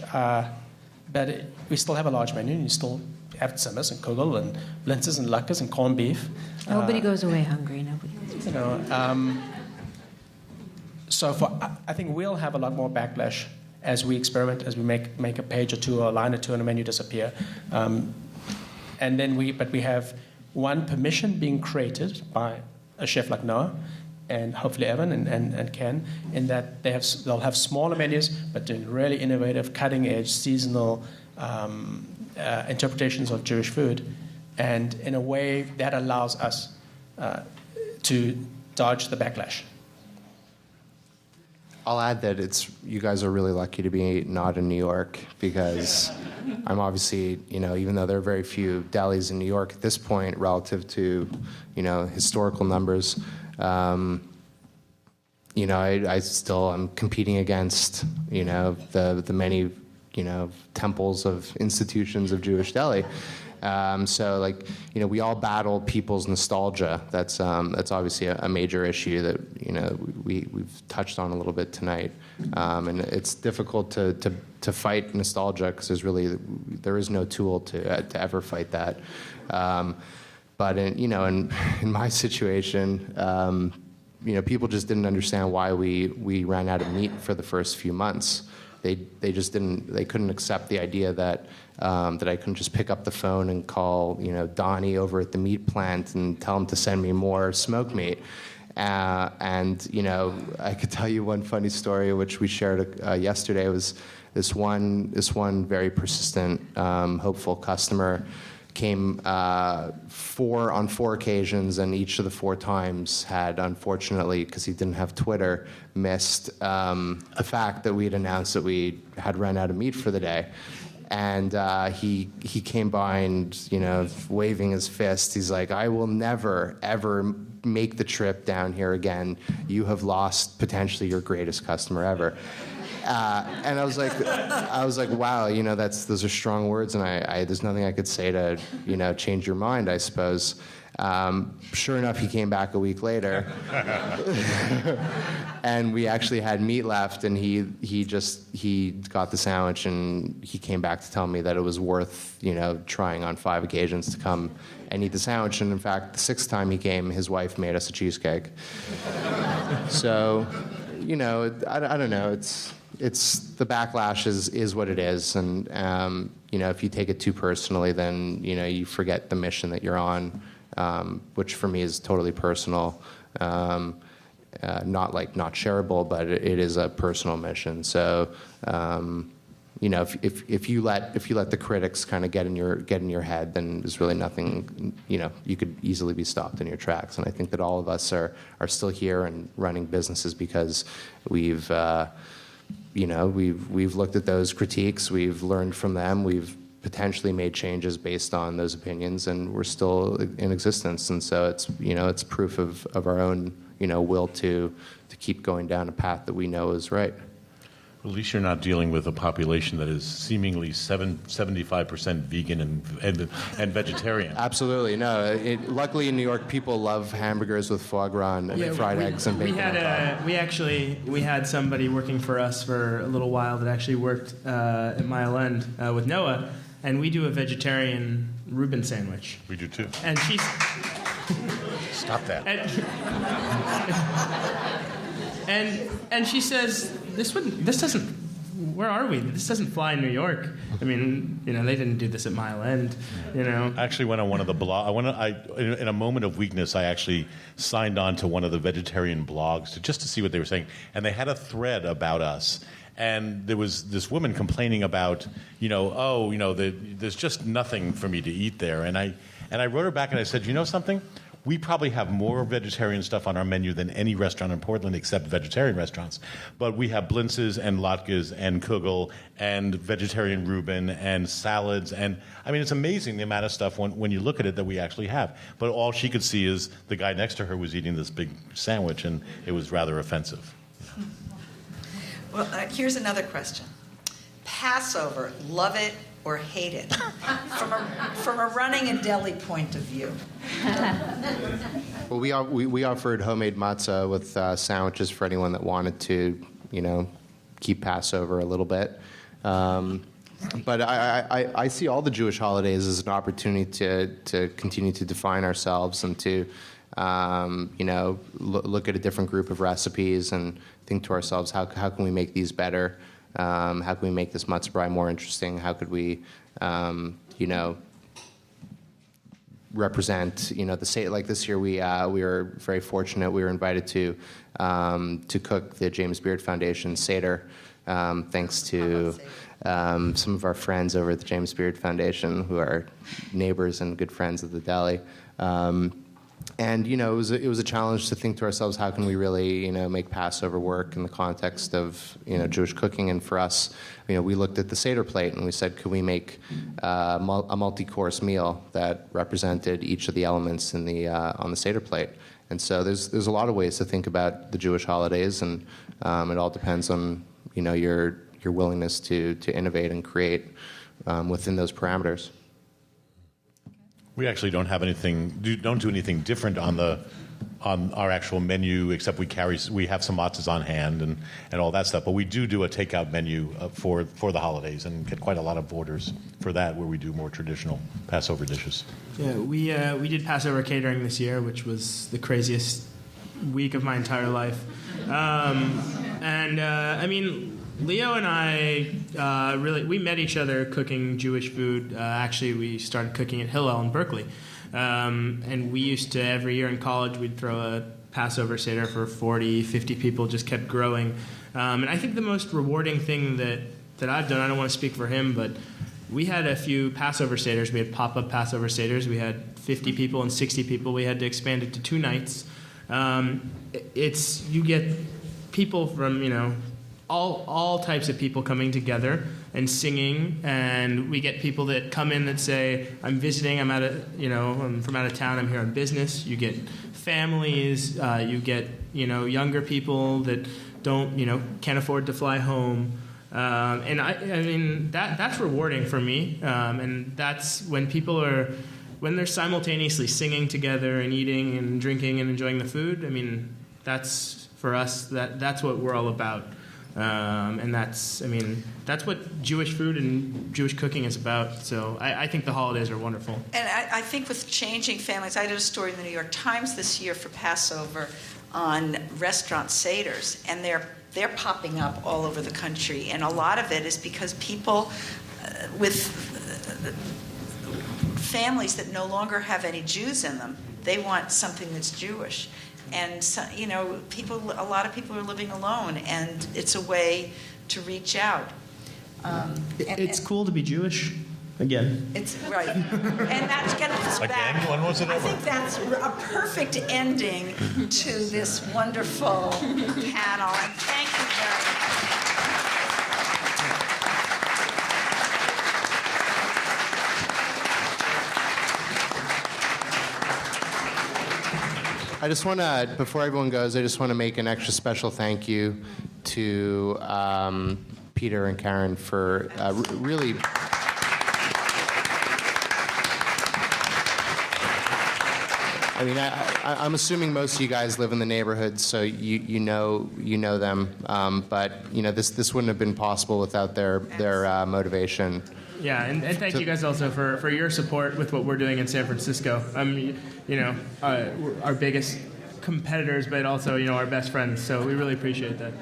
but we still have a large menu, and you still have tzimmes and kugel and blintzes and latkes and corned beef. Nobody goes away hungry. Nobody goes away. So I think we'll have a lot more backlash as we experiment, as we make a page or two or a line or two, and a menu disappear. And then we have one permission being created by a chef like Noah, and hopefully Evan and Ken, in that they'll have smaller menus, but doing really innovative, cutting-edge, seasonal interpretations of Jewish food, and in a way that allows us to dodge the backlash. I'll add that you guys are really lucky to be not in New York, because I'm obviously, even though there are very few delis in New York at this point relative to, historical numbers, I still am competing against, the many, temples of institutions of Jewish Deli. So we all battle people's nostalgia. That's obviously a major issue that, we've touched on a little bit tonight. And it's difficult to fight nostalgia, because there is no tool to ever fight that. But in my situation, people just didn't understand why we ran out of meat for the first few months. They couldn't accept the idea that I couldn't just pick up the phone and call, Donnie over at the meat plant and tell him to send me more smoked meat. And I could tell you one funny story, which we shared yesterday. Was this one very persistent, hopeful customer came on 4 occasions, and each of the 4 times had, unfortunately, because he didn't have Twitter, missed the fact that we'd announced that we had run out of meat for the day. And he came by and, waving his fist, he's like, "I will never, ever make the trip down here again. You have lost potentially your greatest customer ever." And I was like, wow, those are strong words, and I there's nothing I could say to, change your mind, I suppose. Sure enough, he came back a week later, and we actually had meat left, and he got the sandwich, and he came back to tell me that it was worth, trying on 5 occasions to come and eat the sandwich. And in fact, the 6th time he came, his wife made us a cheesecake. So, I don't know. It's the backlash is what it is, and if you take it too personally, then you forget the mission that you're on, which for me is totally personal, not shareable, but it is a personal mission. So if you let the critics kind of get in your head, then there's really nothing. You could easily be stopped in your tracks. And I think that all of us are still here and running businesses because we've looked at those critiques, we've learned from them, we've potentially made changes based on those opinions, and we're still in existence. And so it's proof of our own will to keep going down a path that we know is right. At least you're not dealing with a population that is seemingly 75% vegan and vegetarian. Absolutely, no. Luckily in New York, people love hamburgers with foie gras and fried eggs and bacon. We had somebody working for us for a little while that actually worked at Mile End with Noah, and we do a vegetarian Reuben sandwich. We do too. And she's stop that. And she says, this doesn't, where are we? This doesn't fly in New York. I mean, they didn't do this at Mile End, I actually went on one of the blogs. In a moment of weakness, I actually signed on to one of the vegetarian blogs just to see what they were saying. And they had a thread about us. And there was this woman complaining about, there's just nothing for me to eat there. And I wrote her back and I said, something? We probably have more vegetarian stuff on our menu than any restaurant in Portland except vegetarian restaurants. But we have blintzes and latkes and kugel and vegetarian Reuben and salads. And I mean, it's amazing the amount of stuff when you look at it that we actually have. But all she could see is the guy next to her was eating this big sandwich, and it was rather offensive. Well, here's another question. Passover, love it or hate it? From a running a deli point of view. Well, we offered homemade matzah with sandwiches for anyone that wanted to, keep Passover a little bit. But I see all the Jewish holidays as an opportunity to continue to define ourselves and to, look at a different group of recipes and think to ourselves, how can we make these better? How can we make this matzah brei more interesting? How could we, represent, like this year we were very fortunate. We were invited to cook the James Beard Foundation Seder, thanks to some of our friends over at the James Beard Foundation, who are neighbors and good friends of the deli. And it was a challenge to think to ourselves, how can we really make Passover work in the context of Jewish cooking? And for us, we looked at the Seder plate and we said, could we make a multi-course meal that represented each of the elements in the on the Seder plate? And so there's a lot of ways to think about the Jewish holidays, and it all depends on your willingness to innovate and create within those parameters. We actually don't do anything different on our actual menu, except we have some matzahs on hand and all that stuff. But we do a takeout menu for the holidays and get quite a lot of orders for that, where we do more traditional Passover dishes. Yeah, we did Passover catering this year, which was the craziest week of my entire life. Leo and I we met each other cooking Jewish food. Actually, we started cooking at Hillel in Berkeley. And we used to, every year in college, we'd throw a Passover Seder for 40, 50 people, just kept growing. And I think the most rewarding thing that I've done, I don't want to speak for him, but we had a few Passover Seders. We had pop-up Passover Seders. We had 50 people and 60 people. We had to expand it to 2 nights. You get people from, all types of people coming together and singing, and we get people that come in that say, I'm visiting, I'm from out of town, I'm here on business. You get families, you get, younger people that don't, can't afford to fly home. And that's rewarding for me. And that's when when they're simultaneously singing together and eating and drinking and enjoying the food. That's for us, that's what we're all about. And that's what Jewish food and Jewish cooking is about. So I think the holidays are wonderful. And I think with changing families, I did a story in the New York Times this year for Passover on restaurant seders, and they're popping up all over the country. And a lot of it is because people with families that no longer have any Jews in them, they want something that's Jewish. And so, a lot of people are living alone, and it's a way to reach out. It's cool to be Jewish. Again. It's right, and that gets us back. Again, when was it I ever? think that's a perfect ending to this wonderful panel, and thank you very much. I just want to, before everyone goes, I just want to make an extra special thank you to Peter and Karen for really... I'm assuming most of you guys live in the neighborhood, so you know them. But this wouldn't have been possible without their motivation. Yeah, and thank you guys also for your support with what we're doing in San Francisco. Our biggest competitors, but also our best friends. So we really appreciate that.